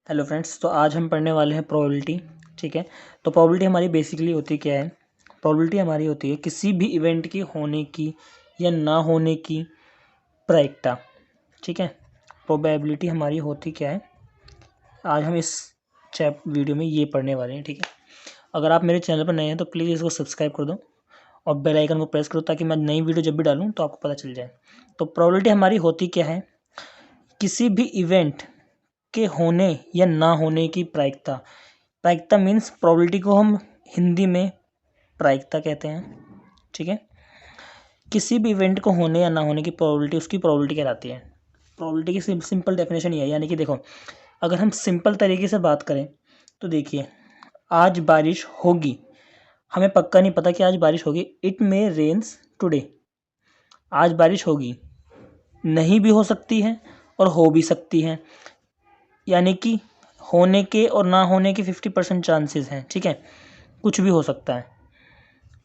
Hello friends, तो आज हम पढ़ने वाले हैं प्रोबेबिलिटी। ठीक है, तो प्रोबेबिलिटी हमारी बेसिकली होती क्या है। प्रोबेबिलिटी हमारी होती है किसी भी इवेंट की होने की या ना होने की प्रायिकता। ठीक है, प्रोबेबिलिटी हमारी होती क्या है, आज हम इस वीडियो में ये पढ़ने वाले हैं। ठीक है, अगर आप मेरे चैनल पर नए हैं तो प्लीज़ इसको सब्सक्राइब कर दो और बेल आइकन को प्रेस करो ताकि मैं नई वीडियो जब भी डालूँ तो आपको पता चल जाए। तो प्रोबेबिलिटी हमारी होती क्या है, किसी भी इवेंट के होने या ना होने की प्रायिकता। प्रायिकता मीन्स प्रोबेबिलिटी को हम हिंदी में प्रायिकता कहते हैं। ठीक है, किसी भी इवेंट को होने या ना होने की प्रोबेबिलिटी, उसकी प्रोबेबिलिटी कहलाती है। प्रोबेबिलिटी की सिंपल डेफिनेशन ये है, यानी कि देखो, अगर हम सिंपल तरीके से बात करें तो देखिए, आज बारिश होगी, हमें पक्का नहीं पता कि आज बारिश होगी। इट मे रेन्स टुडे, आज बारिश होगी, नहीं भी हो सकती है और हो भी सकती है, यानी कि होने के और ना होने के 50% चांसेस हैं। ठीक है, कुछ भी हो सकता है।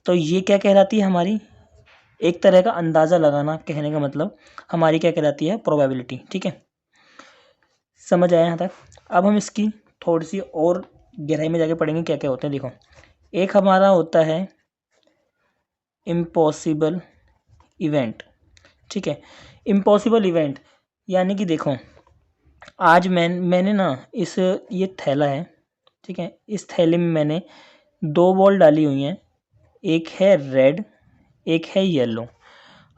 तो ये क्या कहलाती है, हमारी एक तरह का अंदाज़ा लगाना, कहने का मतलब हमारी क्या कहलाती है, प्रोबेबिलिटी। ठीक है, समझ आया यहाँ तक। अब हम इसकी थोड़ी सी और गहराई में जाके पढ़ेंगे क्या क्या होते हैं। देखो, एक हमारा होता है इम्पॉसिबल इवेंट। ठीक है, इम्पॉसिबल इवेंट यानी कि देखो, आज मैंने ना ये थैला है। ठीक है, इस थैले में मैंने 2 बॉल डाली हुई हैं, एक है रेड, एक है येलो।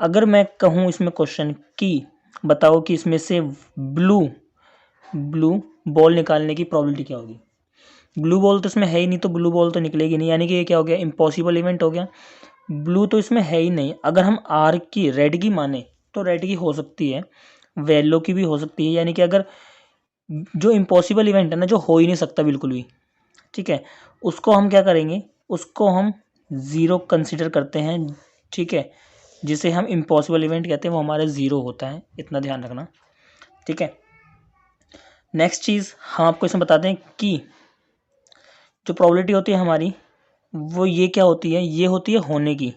अगर मैं कहूँ इसमें क्वेश्चन कि बताओ कि इसमें से ब्लू ब्लू बॉल निकालने की प्रोबेबिलिटी क्या होगी। ब्लू बॉल तो इसमें है ही नहीं, तो ब्लू बॉल तो निकलेगी नहीं, यानी कि ये क्या हो गया, इम्पॉसिबल इवेंट हो गया। ब्लू तो इसमें है ही नहीं। अगर हम आर की, रेड की माने तो रेड की हो सकती है, येलो की भी हो सकती है, यानी कि अगर जो इम्पॉसिबल इवेंट है ना, जो हो ही नहीं सकता बिल्कुल भी, ठीक है, उसको हम क्या करेंगे, उसको हम ज़ीरो कंसिडर करते हैं। ठीक है, जिसे हम इम्पॉसिबल इवेंट कहते हैं वो हमारे ज़ीरो होता है, इतना ध्यान रखना। ठीक है, नेक्स्ट चीज़ हम आपको इसमें बताते हैं कि जो प्रोबेबिलिटी होती है हमारी, वो ये क्या होती है, ये होती है होने की,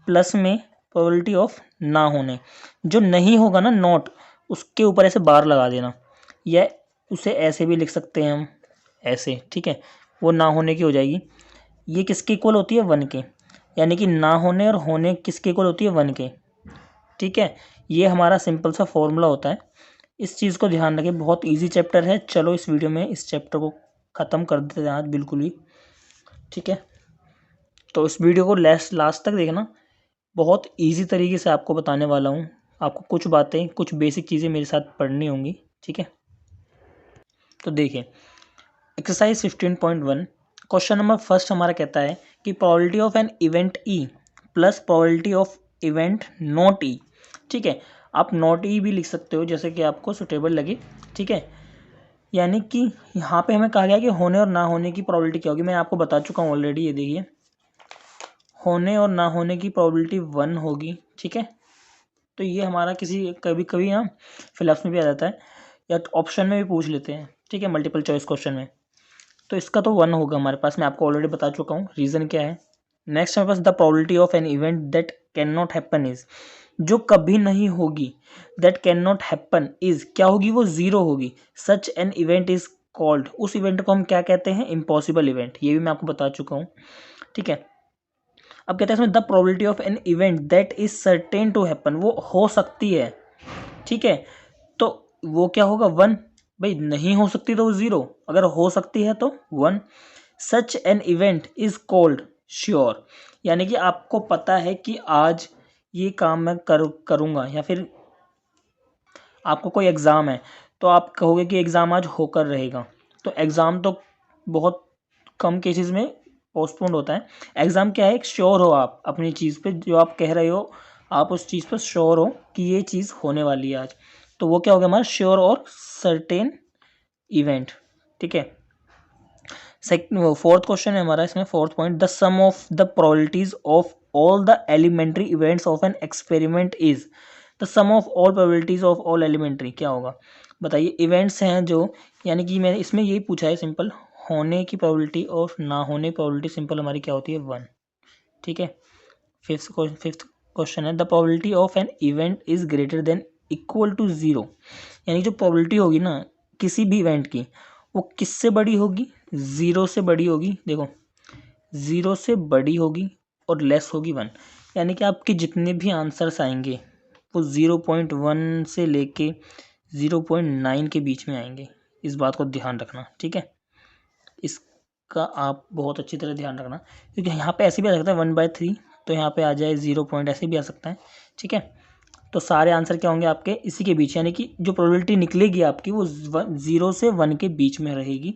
प्लस में प्रोबेबिलिटी ऑफ ना होने। जो नहीं होगा ना, नॉट, उसके ऊपर ऐसे बार लगा देना, या उसे ऐसे भी लिख सकते हैं हम, ऐसे। ठीक है, वो ना होने की हो जाएगी। ये किसके इक्वल होती है, 1 के, यानी कि ना होने और होने किसके इक्वल होती है, 1 के। ठीक है, ये हमारा सिंपल सा फॉर्मूला होता है। इस चीज़ को ध्यान रखें, बहुत इजी चैप्टर है। चलो इस वीडियो में इस चैप्टर को ख़त्म कर देते हैं आज बिल्कुल ही। ठीक है, तो इस वीडियो को लास्ट तक देखना, बहुत इजी तरीके से आपको बताने वाला हूँ। आपको कुछ बातें, कुछ बेसिक चीज़ें मेरे साथ पढ़नी होंगी। ठीक है, तो देखिए, एक्सरसाइज 15.1 क्वेश्चन नंबर फर्स्ट हमारा कहता है कि probability of an event E plus probability of event not E. ठीक है, आप नॉट ई भी लिख सकते हो, जैसे कि आपको सुटेबल लगे। ठीक है, यानी कि यहाँ पे हमें कहा गया कि होने और ना होने की प्रोबेबिलिटी क्या होगी। मैं आपको बता चुका हूँ ऑलरेडी, ये देखिए, होने और ना होने की प्रोबेबिलिटी 1 होगी। ठीक है, तो ये हमारा कभी कभी यहाँ फिलहाल में भी आ जाता है, या ऑप्शन में भी पूछ लेते हैं। ठीक है, मल्टीपल चॉइस क्वेश्चन में, तो इसका तो 1 होगा हमारे पास। मैं आपको ऑलरेडी बता चुका हूँ रीज़न क्या है। नेक्स्ट हमारे पास the probability of an event that can not happen is, जो कभी नहीं होगी, that can not happen is क्या होगी, वो 0 होगी। Such an event is called, उस इवेंट को हम क्या कहते हैं, इम्पॉसिबल इवेंट। ये भी मैं आपको बता चुका हूँ। ठीक है, अब कहते हैं इसमें the probability of an event that is certain to happen, वो हो सकती है। ठीक है, तो वो क्या होगा, 1। भाई नहीं हो सकती तो 0, अगर हो सकती है तो 1। सच an event is called sure, यानी कि आपको पता है कि आज ये काम मैं करूँगा, या फिर आपको कोई एग्ज़ाम है तो आप कहोगे कि एग्ज़ाम आज होकर रहेगा। तो एग्ज़ाम तो बहुत कम केसेस में पोस्टपोन होता है। एग्ज़ाम क्या है, एक श्योर हो आप अपनी चीज़ पे, जो आप कह रहे हो आप उस चीज़ पर श्योर हो कि ये चीज़ होने वाली है आज, तो वो क्या हो गया हमारा, श्योर और सर्टेन इवेंट। ठीक है, फोर्थ क्वेश्चन है हमारा इसमें, fourth point, the sum of the probabilities of all the elementary events of an experiment is, the sum of all probabilities of all elementary क्या होगा, बताइए। इवेंट्स हैं जो, यानी कि मैंने इसमें यही पूछा है सिंपल, होने की प्रोबेबिलिटी और ना होने की प्रोबेबिलिटी सिंपल हमारी क्या होती है, 1। ठीक है, फिफ्थ क्वेश्चन है, the probability of an event is greater than equal to 0, यानी जो प्रोबेबिलिटी होगी ना किसी भी इवेंट की, वो किससे बड़ी होगी, 0 से बड़ी होगी। देखो 0 से बड़ी होगी और लेस होगी 1, यानी कि आपके जितने भी आंसर्स आएंगे वो 0.1 से लेके 0.9 के बीच में आएंगे। इस बात को ध्यान रखना, ठीक है। इसका आप बहुत अच्छी तरह ध्यान रखना, क्योंकि यहाँ पे ऐसे भी आ सकता है 1/3, तो यहाँ पे आ जाए 0 पॉइंट, ऐसे भी आ सकता है, ठीक है। तो सारे आंसर क्या होंगे आपके इसी के बीच, यानी कि जो प्रोबेबिलिटी निकलेगी आपकी वो 0 से 1 के बीच में रहेगी,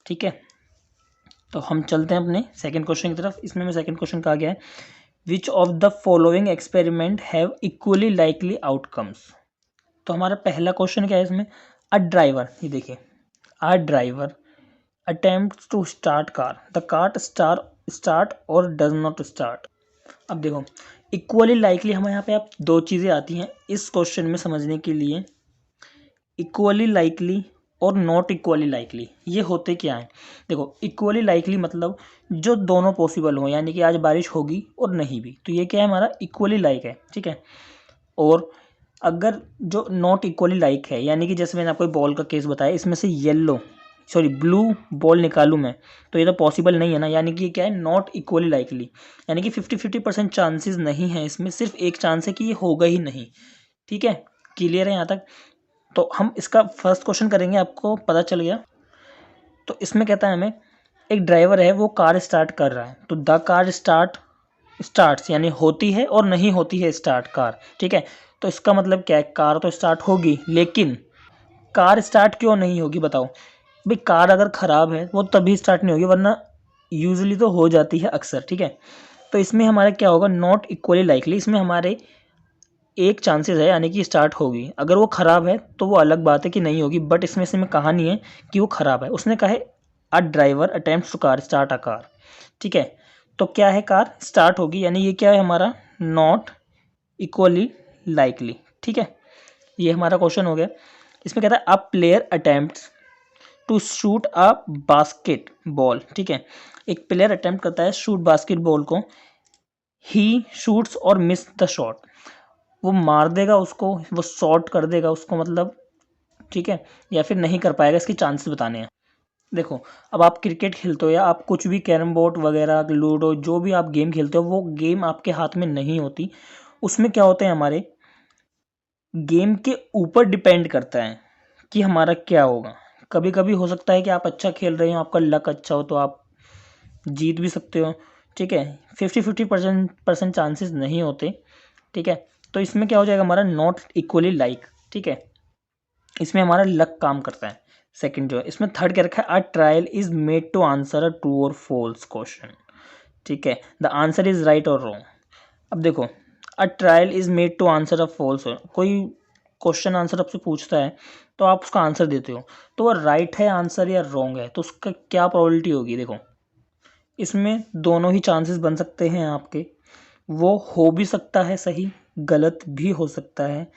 ठीक है। तो हम चलते हैं अपने सेकंड क्वेश्चन की तरफ। इसमें मैं सेकंड क्वेश्चन कहा गया है, which of the following experiment have equally likely outcomes. तो हमारा पहला क्वेश्चन क्या है इसमें, अ ड्राइवर, ये देखिए, a driver attempts to start car, the car start or does not start। अब देखो इक्वली लाइकली हमारे यहाँ पे आप दो चीज़ें आती हैं इस क्वेश्चन में समझने के लिए, इक्वली लाइकली और नॉट इक्वली लाइकली। ये होते क्या है, देखो इक्वली लाइकली मतलब जो दोनों पॉसिबल हो, यानी कि आज बारिश होगी और नहीं भी, तो ये क्या है हमारा इक्वली लाइक है, ठीक है। और अगर जो नॉट इक्वली लाइक है, यानी कि जैसे मैंने आपको बॉल का केस बताया, इसमें से ब्लू बॉल निकालूं मैं, तो ये तो पॉसिबल नहीं है ना, यानी कि ये क्या है नॉट इक्वली लाइकली, यानी कि 50-50% चांसेस नहीं है इसमें, सिर्फ एक चांस है कि ये होगा ही नहीं, ठीक है। क्लियर है यहाँ तक। तो हम इसका फर्स्ट क्वेश्चन करेंगे, आपको पता चल गया। तो इसमें कहता है हमें, एक ड्राइवर है वो कार स्टार्ट कर रहा है, तो द कार स्टार्ट्स यानी होती है और नहीं होती है स्टार्ट कार, ठीक है। तो इसका मतलब क्या है, कार तो स्टार्ट होगी, लेकिन कार स्टार्ट क्यों नहीं होगी बताओ भाई। कार अगर ख़राब है वो तभी स्टार्ट नहीं होगी, वरना यूजुअली तो हो जाती है अक्सर, ठीक है। तो इसमें हमारा क्या होगा, नॉट इक्वली लाइकली, इसमें हमारे एक चांसेस है यानी कि स्टार्ट होगी। अगर वो ख़राब है तो वो अलग बात है कि नहीं होगी, बट इसमें से में कहानी है कि वो ख़राब है। उसने कहा है a driver attempts to car start a car, ठीक है। तो क्या है, कार स्टार्ट होगी, यानी ये क्या है हमारा नॉट इक्वली लाइकली, ठीक है। ये हमारा क्वेश्चन हो गया। इसमें कहता है a player attempts to shoot a basketball, ठीक है। एक प्लेयर अटेम्प्ट करता है शूट बास्केट बॉल को, ही शूट्स और मिस द शॉट, वो मार देगा उसको, वो शॉट कर देगा उसको, मतलब ठीक है, या फिर नहीं कर पाएगा, इसके चांसेस बताने हैं। देखो अब आप क्रिकेट खेलते हो या आप कुछ भी कैरम बोर्ड वगैरह लूडो जो भी आप गेम खेलते हो, वो गेम आपके हाथ में नहीं होती। उसमें क्या होते हैं, हमारे गेम के ऊपर डिपेंड करता है कि हमारा क्या होगा। कभी कभी हो सकता है कि आप अच्छा खेल रहे हो, आपका लक अच्छा हो तो आप जीत भी सकते हो, ठीक है। 50-50% चांसेस नहीं होते, ठीक है। तो इसमें क्या हो जाएगा हमारा नॉट इक्वली लाइक, ठीक है। इसमें हमारा लक काम करता है। सेकंड जो है इसमें थर्ड क्या रखा है, a trial is made to answer a true और फॉल्स क्वेश्चन, ठीक है। द आंसर इज राइट और रॉन्ग। अब देखो a trial is made to answer a false, कोई क्वेश्चन आंसर आपसे पूछता है तो आप उसका आंसर देते हो, तो वो राइट है आंसर या रॉन्ग है, तो उसका क्या प्रोबेबिलिटी होगी। देखो इसमें दोनों ही चांसेस बन सकते हैं आपके, वो हो भी सकता है सही, गलत भी हो सकता है,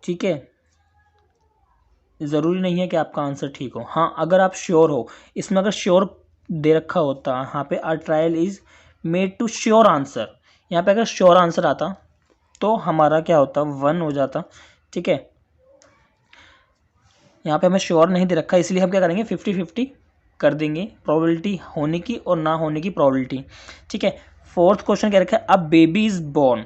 ठीक है। ज़रूरी नहीं है कि आपका आंसर ठीक हो। हाँ अगर आप श्योर हो, इसमें अगर श्योर दे रखा होता यहाँ पे a trial is made to sure answer, यहाँ पे अगर श्योर आंसर आता तो हमारा क्या होता, 1 हो जाता, ठीक है। यहाँ पे हमें श्योर नहीं दे रखा, इसलिए हम क्या करेंगे 50-50 कर देंगे, प्रोबेबिलिटी होने की और ना होने की प्रोबेबिलिटी, ठीक है। फोर्थ क्वेश्चन क्या रखा है, अब बेबी इज़ बॉर्न,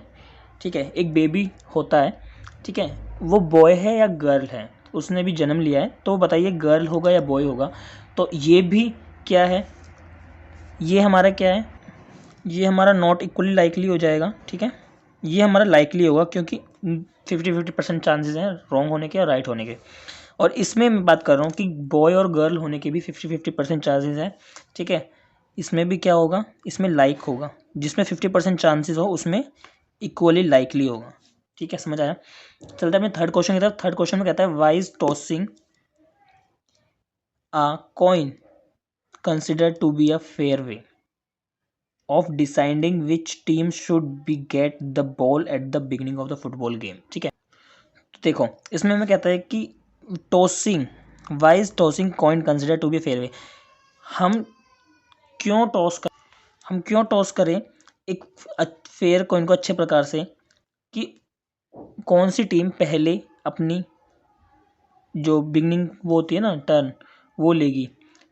ठीक है। एक बेबी होता है, ठीक है, वो बॉय है या गर्ल है, उसने भी जन्म लिया है, तो बताइए गर्ल होगा या बॉय होगा। तो ये भी क्या है, ये हमारा क्या है, ये हमारा नॉट इक्वली लाइकली हो जाएगा, ठीक है। ये हमारा लाइकली होगा क्योंकि 50-50% चांसेस हैं रॉन्ग होने के और राइट होने के। और इसमें मैं बात कर रहा हूँ कि बॉय और गर्ल होने के भी 50-50% चांसेस हैं, ठीक है। इसमें भी क्या होगा, इसमें लाइक होगा, जिसमें 50% चांसेस हो उसमें इक्वली लाइकली होगा, ठीक है। समझ आया। चलते हैं अपने थर्ड क्वेश्चन की तरफ। थर्ड क्वेश्चन में कहता है why is tossing a coin considered to be a fair way of deciding which team should be get the ball at the beginning of the football game, ठीक है। तो देखो इसमें हमें कहता है कि tossing, why is tossing coin consider to be fair way, हम क्यों टॉस कर हम क्यों टॉस करें एक फेयर कॉइन को अच्छे प्रकार से, कि कौन सी टीम पहले अपनी जो बिगनिंग वो होती है ना टर्न, वो लेगी,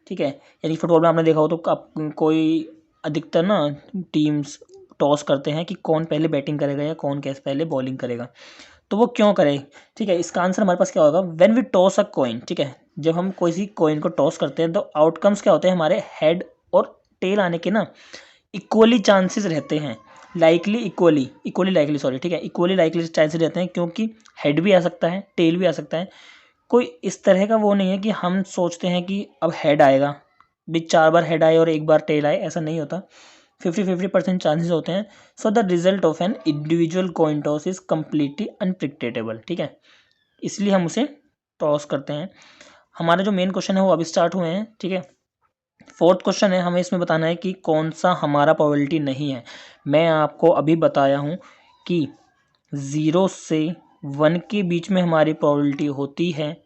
ठीक है। यानी फुटबॉल में आपने देखा हो तो आप कोई अधिकतर ना टीम्स टॉस करते हैं कि कौन पहले बैटिंग करेगा या कौन कैसे पहले बॉलिंग करेगा, तो वो क्यों करे, ठीक है। इसका आंसर हमारे पास क्या होगा, when we toss a coin, ठीक है। जब हम किसी कॉइन को टॉस करते हैं तो आउटकम्स क्या होते हैं, हमारे हेड और टेल आने के ना इक्वली चांसेस रहते हैं, इक्वली लाइकली सॉरी, ठीक है, इक्वली लाइकली चांसेस रहते हैं, क्योंकि हेड भी आ सकता है, टेल भी आ सकता है। कोई इस तरह का वो नहीं है कि हम सोचते हैं कि अब हेड आएगा, भी 4 बार हेड आए और 1 बार टेल आए, ऐसा नहीं होता। 50-50% चांसेस होते हैं। So the result of an individual coin toss is completely unpredictable, ठीक है, इसलिए हम उसे टॉस करते हैं। हमारा जो मेन क्वेश्चन है वो अभी स्टार्ट हुए हैं, ठीक है। 4th क्वेश्चन है, हमें इसमें बताना है कि कौन सा हमारा प्रोबेबिलिटी नहीं है। मैं आपको अभी बताया हूँ कि 0 से 1 के बीच में हमारी प्रोबेबिलिटी होती है।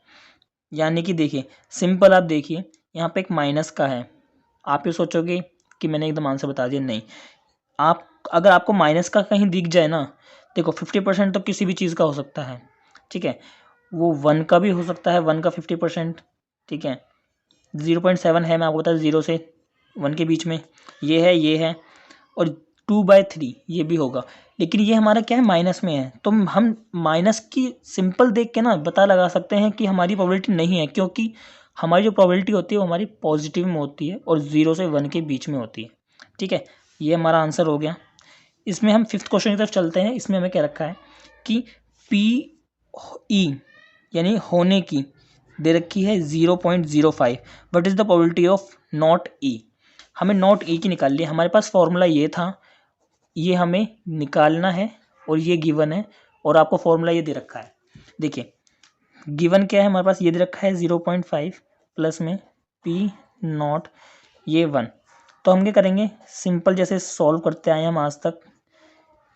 यानी कि देखिए सिंपल, आप देखिए यहाँ पे एक माइनस का है, आप ये सोचोगे कि मैंने एकदम आंसर बता दिया, नहीं। आप अगर आपको माइनस का कहीं दिख जाए ना, देखो 50% तो किसी भी चीज़ का हो सकता है, ठीक है, वो 1 का भी हो सकता है, 1 का 50%, ठीक है। 0.7 है, मैं आपको बता 0 से 1 के बीच में, ये है और 2/3 ये भी होगा, लेकिन ये हमारा क्या है, माइनस में है, तो हम माइनस की सिंपल देख के ना पता लगा सकते हैं कि हमारी प्रोबेबिलिटी नहीं है, क्योंकि हमारी जो प्रोबेबिलिटी होती है वो हमारी पॉजिटिव में होती है और 0 से 1 के बीच में होती है, ठीक है। ये हमारा आंसर हो गया। इसमें हम 5th क्वेश्चन की तरफ चलते हैं। इसमें हमें क्या रखा है कि PE यानी होने की दे रखी है 0.05, what is the probability of not E। हमें नॉट E की निकाल ली, हमारे पास फॉर्मूला ये था, ये हमें निकालना है और ये गिवन है, और आपको फॉर्मूला ये दे रखा है। देखिए गिवन क्या है हमारे पास, ये दे रखा है 0.5 प्लस में P नॉट ये 1। तो हम क्या करेंगे, सिंपल जैसे सॉल्व करते आए हम आज तक,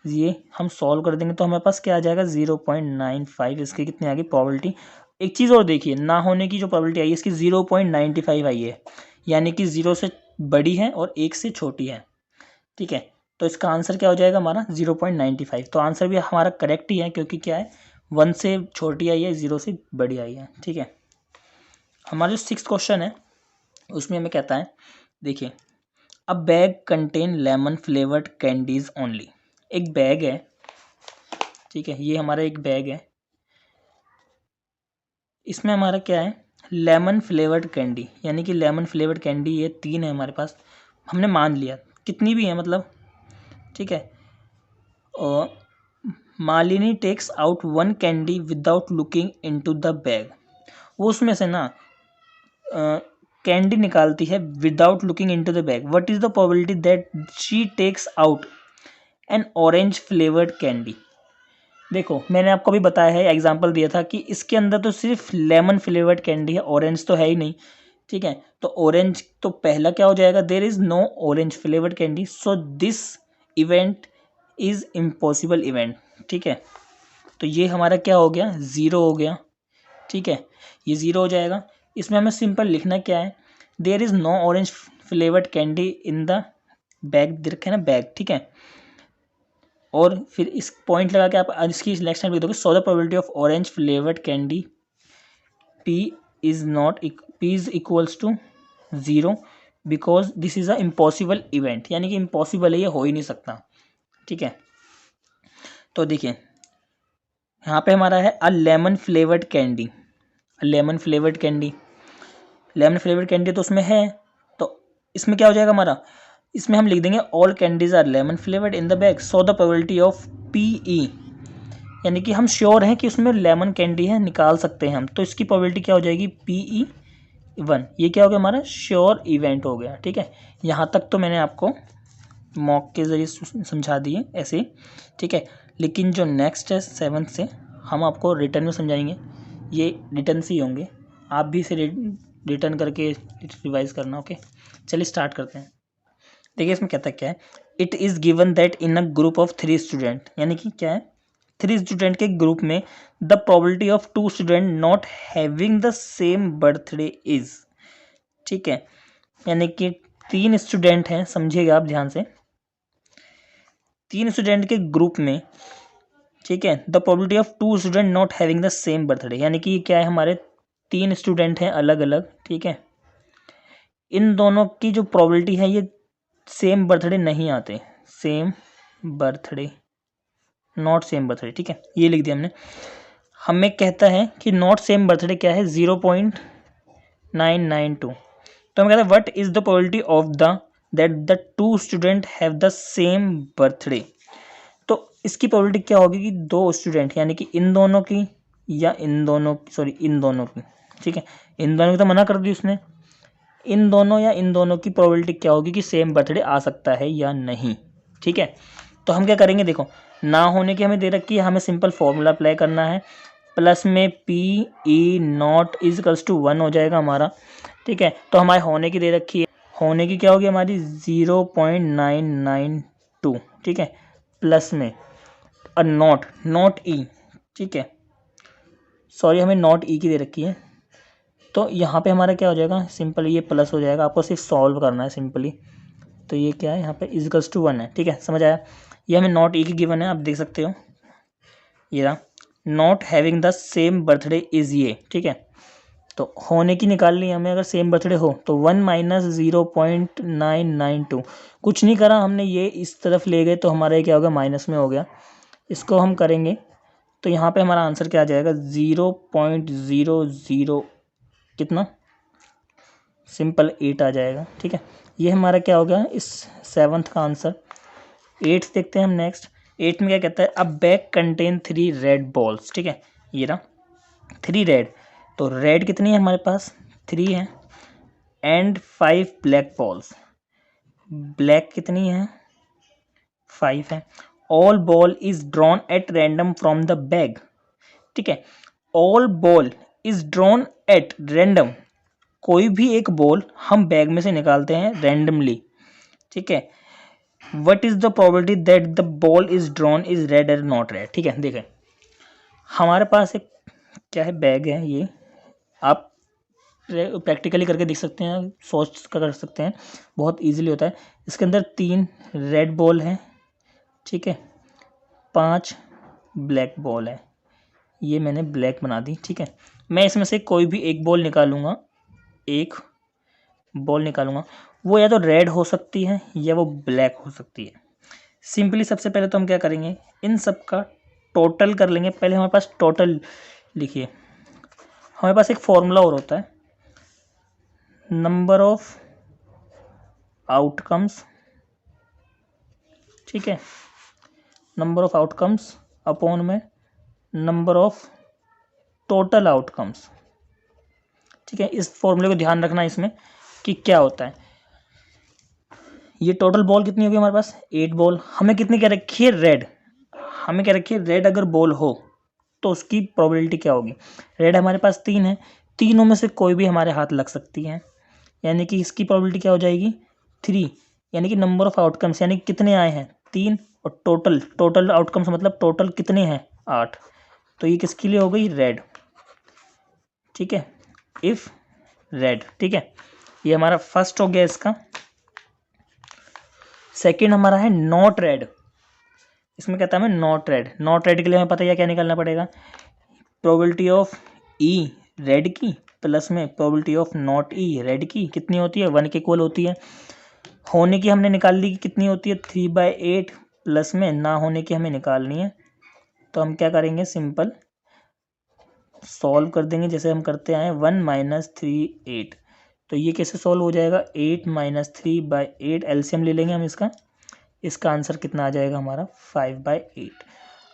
ये हम सॉल्व कर देंगे तो हमारे पास क्या आ जाएगा 0.95। इसकी कितनी आ गई प्रोबेबिलिटी। एक चीज़ और देखिए, ना होने की जो प्रोबेबिलिटी आई है इसकी 0.95 आई है, यानी कि 0 से बड़ी है और 1 से छोटी है, ठीक है। तो इसका आंसर क्या हो जाएगा हमारा 0.95। तो आंसर भी हमारा करेक्ट ही है, क्योंकि क्या है 1 से छोटी आई है, 0 से बड़ी आई है, ठीक है। हमारा जो 6th क्वेश्चन है उसमें हमें कहता है, देखिए अ bag contain lemon flavoured candies only. एक बैग है, ठीक है, ये हमारा एक बैग है, इसमें हमारा क्या है लेमन फ्लेवर्ड कैंडी, यानी कि लेमन फ्लेवर्ड कैंडी ये 3 है हमारे पास, हमने मान लिया कितनी भी है मतलब, ठीक है। और Malini takes out 1 candy without looking into the bag, वो उसमें से ना कैंडी निकालती है without looking into the bag. What is the probability that she takes out an orange flavoured candy. देखो मैंने आपको भी बताया है, एग्जांपल दिया था कि इसके अंदर तो सिर्फ लेमन फ्लेवर्ड कैंडी है, ऑरेंज तो है ही नहीं, ठीक है। तो ऑरेंज तो पहला क्या हो जाएगा, there is no orange flavoured candy, so this event is impossible event, ठीक है। तो ये हमारा क्या हो गया 0 हो गया, ठीक है, ये 0 हो जाएगा। इसमें हमें सिंपल लिखना क्या है, there is no orange flavoured candy in the bag दे रखे ना बैग, ठीक है। और फिर इस पॉइंट लगा के आप इसकी नेक्स्ट टाइम लिख दोगे, so the probability of orange flavoured candy P is equals to 0 because this is a impossible event, यानी कि इम्पॉसिबल है, ये हो ही नहीं सकता, ठीक है। तो देखिए यहाँ पे हमारा है a lemon flavoured candy, lemon flavoured candy, lemon flavoured candy तो उसमें है, तो इसमें क्या हो जाएगा हमारा, इसमें हम लिख देंगे all candies are lemon flavoured in the bag, so the probability of PE, यानी कि हम श्योर हैं कि उसमें लेमन कैंडी है, निकाल सकते हैं हम, तो इसकी प्रोबेबिलिटी क्या हो जाएगी PE 1। ये क्या हो गया हमारा श्योर इवेंट हो गया, ठीक है। यहाँ तक तो मैंने आपको मॉक के ज़रिए समझा दिए ऐसे, ठीक है। लेकिन जो नेक्स्ट है 7th से हम आपको रिटर्न में समझाएंगे, ये रिटर्न से ही होंगे, आप भी इसे रिटर्न करके रिवाइज करना, ओके। चलिए स्टार्ट करते हैं। देखिए इसमें कहता क्या है, it is given that in a group of 3 student, यानी कि क्या है 3 स्टूडेंट के ग्रुप में the probability of 2 student not having the same birthday is, ठीक है। यानी कि 3 स्टूडेंट हैं, समझिएगा आप ध्यान से, 3 स्टूडेंट के ग्रुप में, ठीक है, the probability of 2 student not having the same birthday, यानी कि क्या है हमारे 3 स्टूडेंट हैं अलग अलग, ठीक है, इन दोनों की जो प्रोबेबिलिटी है ये सेम बर्थडे नहीं आते, same birthday, not same birthday, ठीक है, ये लिख दिया हमने। हमें कहता है कि नॉट सेम बर्थडे क्या है, 0.992। तो हमें कहता है what is the probability of the that the two student have the same birthday. तो इसकी प्रोबेबिलिटी क्या होगी कि दो स्टूडेंट यानी कि इन दोनों की या इन दोनों सॉरी इन दोनों की, ठीक है, इन दोनों की तो मना कर दी उसने, इन दोनों या इन दोनों की प्रोबेबिलिटी क्या होगी कि सेम बर्थडे आ सकता है या नहीं, ठीक है। तो हम क्या करेंगे, देखो ना होने की हमें दे रखी है, हमें सिंपल फॉर्मूला अप्लाई करना है, प्लस में P E naught is equals to 1 हो जाएगा हमारा, ठीक है। तो हमारे होने की दे रखी है, होने की क्या होगी हमारी 0.992, ठीक है, प्लस में और नॉट ई, ठीक है, सॉरी हमें नॉट ई की दे रखी है। तो यहाँ पे हमारा क्या हो जाएगा, सिंपल ये प्लस हो जाएगा, आपको सिर्फ सॉल्व करना है सिंपली। तो ये क्या है यहाँ पे इजिकल्स टू 1 है, ठीक है, समझ आया। ये हमें नॉट ई की गिवन है, आप देख सकते हो, ये रहा not having the same birthday is ये, ठीक है। तो होने की निकालनी है हमें, अगर सेम बर्थडे हो तो 1 माइनस 0.992, कुछ नहीं करा हमने, ये इस तरफ ले गए तो हमारा ये क्या होगा, माइनस में हो गया। इसको हम करेंगे तो यहाँ पे हमारा आंसर क्या आ जाएगा, 0.00 कितना, सिंपल 8 आ जाएगा, ठीक है। ये हमारा क्या हो गया इस 7th का आंसर। 8th देखते हैं हम नेक्स्ट। 8 में क्या कहता है, अ बैग कंटेन 3 रेड बॉल्स, ठीक है, ये रहा 3 रेड, तो रेड कितनी है हमारे पास, 3 है, एंड 5 ब्लैक बॉल्स, ब्लैक कितनी है, 5 है। All ball is drawn at random from the bag, ठीक है, all ball is drawn at random, कोई भी एक बॉल हम बैग में से निकालते हैं रैंडमली, ठीक है। What is the probability that the ball is drawn is red और नॉट रेड, ठीक है। देखें हमारे पास एक क्या है, बैग है, ये आप प्रैक्टिकली करके देख सकते हैं, सोच कर सकते हैं, बहुत इजीली होता है। इसके अंदर 3 रेड बॉल है, ठीक है, 5 ब्लैक बॉल है, ये मैंने ब्लैक बना दी, ठीक है। मैं इसमें से कोई भी एक बॉल निकालूंगा, एक बॉल निकालूंगा, वो या तो रेड हो सकती है या वो ब्लैक हो सकती है। सिंपली सबसे पहले तो हम क्या करेंगे, इन सब का टोटल कर लेंगे। पहले हमारे पास टोटल लिखिए, हमारे पास एक फॉर्मूला और होता है, नंबर ऑफ आउटकम्स, ठीक है, नंबर ऑफ आउटकम्स अपॉन में नंबर ऑफ टोटल आउटकम्स, ठीक है। इस फॉर्मूले को ध्यान रखना इसमें कि क्या होता है। ये टोटल बॉल कितनी होगी हमारे पास, 8 बॉल, हमें कितनी क्या रखी है, रेड, हमें क्या रखी है, रेड अगर बॉल हो तो उसकी प्रोबेबिलिटी क्या होगी, रेड हमारे पास 3 है, तीनों में से कोई भी हमारे हाथ लग सकती है, यानी कि इसकी प्रोबेबिलिटी क्या हो जाएगी, 3, यानी कि नंबर ऑफ आउटकम्स, यानी कितने आए हैं 3, और टोटल आउटकम्स मतलब टोटल कितने हैं 8, तो ये किसके लिए हो गई, रेड, ठीक है, इफ रेड, ठीक है। ये हमारा फर्स्ट हो गया इसका। सेकंड हमारा है नॉट रेड, इसमें कहता है हमें नॉट रेड, नॉट रेड के लिए हमें पता है क्या निकालना पड़ेगा, प्रोबेबिलिटी ऑफ ई रेड की प्लस में probability of not E red की कितनी होती है, 1 के इक्वल होती है। होने की हमने निकाल ली कि कितनी होती है, 3/8, प्लस में ना होने की हमें निकालनी है। तो हम क्या करेंगे, सिंपल सॉल्व कर देंगे जैसे हम करते आए, 1 माइनस 3 8, तो ये कैसे सॉल्व हो जाएगा, 8 माइनस 3/8, एलसीएम ले लेंगे हम इसका आंसर कितना आ जाएगा हमारा 5/8।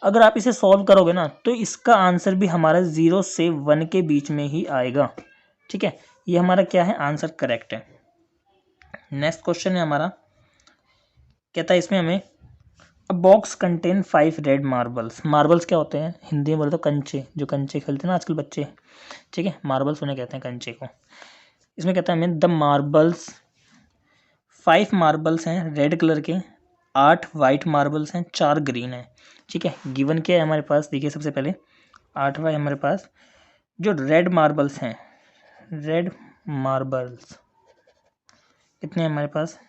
अगर आप इसे सॉल्व करोगे ना तो इसका आंसर भी हमारा 0 से 1 के बीच में ही आएगा, ठीक है। ये हमारा क्या है, आंसर करेक्ट है। नेक्स्ट क्वेश्चन है हमारा, कहता है इसमें हमें अ box contain 5 red marbles, marbles क्या होते हैं, हिंदी में बोले तो कंचे, जो कंचे खेलते हैं ना आजकल बच्चे, ठीक है, मार्बल्स उन्हें कहते हैं कंचे को। इसमें कहता है हमें द मार्बल्स, 5 मार्बल्स हैं रेड कलर के, 8 वाइट मार्बल्स हैं, 4 ग्रीन है, ठीक है। गिवन क्या है हमारे पास, देखिए सबसे पहले 8वां हमारे पास जो रेड मार्बल्स हैं, रेड मार्बल्स कितने हैं हमारे पास,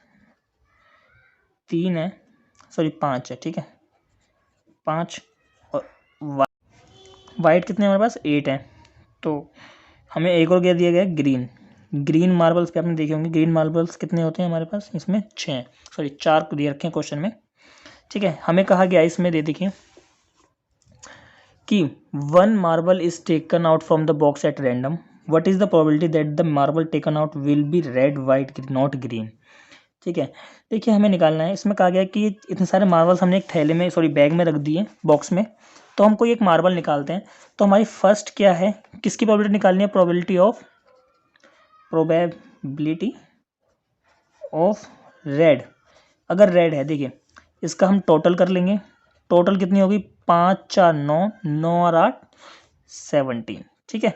3 है, सॉरी 5 है, ठीक है, 5, और वाइट कितने हमारे पास 8 है। तो हमें एक और क्या दिया गया है, ग्रीन, ग्रीन मार्बल्स पे आपने देखे होंगे, ग्रीन मार्बल्स कितने होते हैं हमारे पास, इसमें 6 सॉरी 4 दिए रखे हैं क्वेश्चन में। ठीक है, हमें कहा गया इसमें दे देखिए कि 1 marble is taken out from the box at random, what is the probability that the marble taken out will be red white not green. ठीक है, देखिए हमें निकालना है, इसमें कहा गया कि इतने सारे मार्बल्स हमने एक थैले में सॉरी बैग में रख दिए बॉक्स में, तो हम कोई एक मार्बल निकालते हैं। तो हमारी फर्स्ट क्या है, किसकी प्रोबेबिलिटी निकालनी है, प्रोबेबिलिटी ऑफ रेड। अगर रेड है देखिए इसका हम टोटल कर लेंगे, टोटल कितनी होगी 5 4 9 9 और 8 17। ठीक है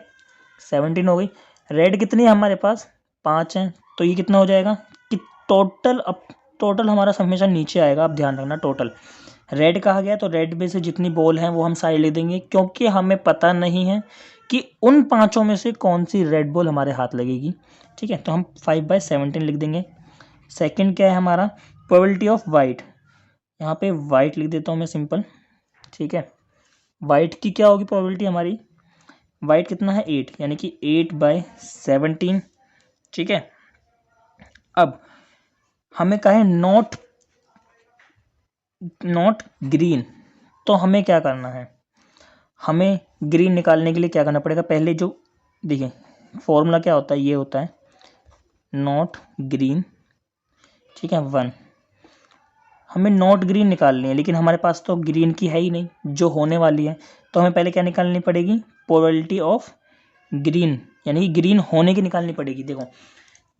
17 हो गई। रेड कितनी है हमारे पास 5 है, तो ये कितना हो जाएगा कि टोटल, अब टोटल हमारा हमेशा नीचे आएगा, आप ध्यान रखना टोटल रेड कहा गया, तो रेड में से जितनी बॉल हैं वो हम साइड ले देंगे, क्योंकि हमें पता नहीं है कि उन पांचों में से कौन सी रेड बॉल हमारे हाथ लगेगी। ठीक है, तो हम 5/17 लिख देंगे। सेकंड क्या है हमारा, प्रोबेबिलिटी ऑफ वाइट, यहाँ पे वाइट लिख देता हूँ मैं सिंपल। ठीक है, वाइट की क्या होगी प्रोबेबिलिटी हमारी, वाइट कितना है 8, यानी कि 8/17। ठीक है, अब हमें कहा है नॉट ग्रीन, तो हमें क्या करना है, हमें ग्रीन निकालने के लिए क्या करना पड़ेगा, पहले जो देखिए फॉर्मूला क्या होता है, ये होता है नॉट ग्रीन। ठीक है 1, हमें नॉट ग्रीन निकालनी है, लेकिन हमारे पास तो ग्रीन की है ही नहीं जो होने वाली है, तो हमें पहले क्या निकालनी पड़ेगी, प्रोबेबिलिटी ऑफ ग्रीन, यानी कि ग्रीन होने की निकालनी पड़ेगी। देखो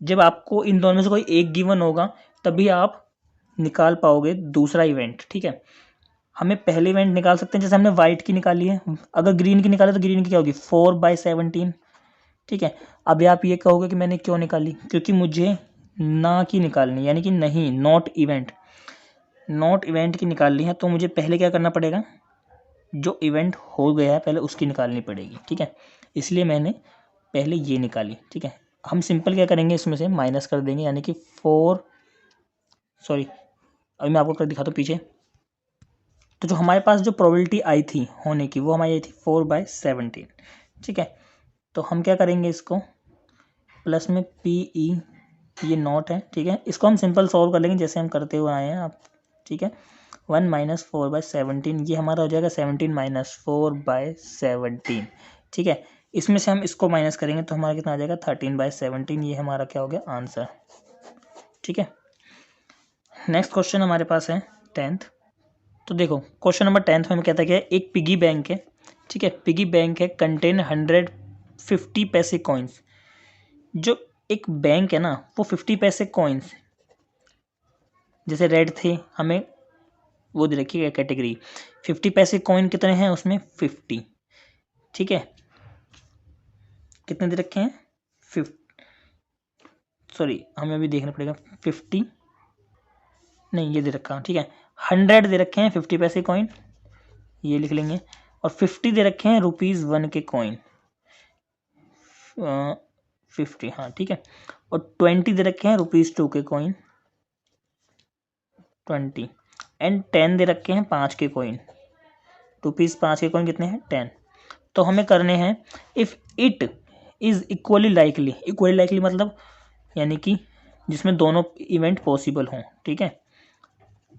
जब आपको इन दोनों में से कोई एक गिवन होगा तभी आप निकाल पाओगे दूसरा इवेंट। ठीक है, हमें पहले इवेंट निकाल सकते हैं, जैसे हमने वाइट की निकाली है, अगर ग्रीन की निकाले तो ग्रीन की क्या होगी 4/17। ठीक है, अब आप ये कहोगे कि मैंने क्यों निकाली, क्योंकि मुझे ना की निकालनी, यानी कि नहीं नॉट इवेंट की निकालनी है, तो मुझे पहले क्या करना पड़ेगा, जो इवेंट हो गया है पहले उसकी निकालनी पड़ेगी। ठीक है, इसलिए मैंने पहले ये निकाली। ठीक है, हम सिंपल क्या करेंगे, इसमें से माइनस कर देंगे, यानी कि 4 सॉरी अभी मैं आपको कर दिखाता हूँ पीछे। तो जो हमारे पास जो प्रोबेबिलिटी आई थी होने की वो हमारी आई थी 4/17। ठीक है, तो हम क्या करेंगे, इसको प्लस में PE, ये नॉट है। ठीक है, इसको हम सिंपल सॉल्व कर लेंगे जैसे हम करते हुए आए हैं आप। ठीक है, 1 - 4/17, ये हमारा हो जाएगा 17 - 4/17। ठीक है, इसमें से हम इसको माइनस करेंगे तो हमारा कितना आ जाएगा 13/17, ये हमारा क्या हो गया आंसर। ठीक है, नेक्स्ट क्वेश्चन हमारे पास है 10th। तो देखो क्वेश्चन नंबर 10th में हमें कहता है कि एक पिगी बैंक है। ठीक है, पिगी बैंक है, कंटेन 150 पैसे कॉइन्स। जो एक बैंक है ना वो 50 पैसे कॉइन्स, जैसे रेड थे हमें वो दे रखी है कैटेगरी, 50 पैसे कॉइन कितने हैं उसमें 50। ठीक है, कितने दे रखे हैं 50, सॉरी हमें अभी देखना पड़ेगा 50 नहीं ये दे रखा। ठीक है, 100 दे रखे हैं 50 पैसे कॉइन, ये लिख लेंगे, और 50 दे रखे हैं ₹1 के कॉइन 50। हाँ ठीक है, और 20 दे रखे हैं ₹2 के कॉइन 20, एंड 10 दे रखे हैं 5 के कॉइन, ₹5 के कॉइन कितने हैं 10। तो हमें करने हैं if it is equally likely मतलब यानी कि जिसमें दोनों इवेंट पॉसिबल हों। ठीक है,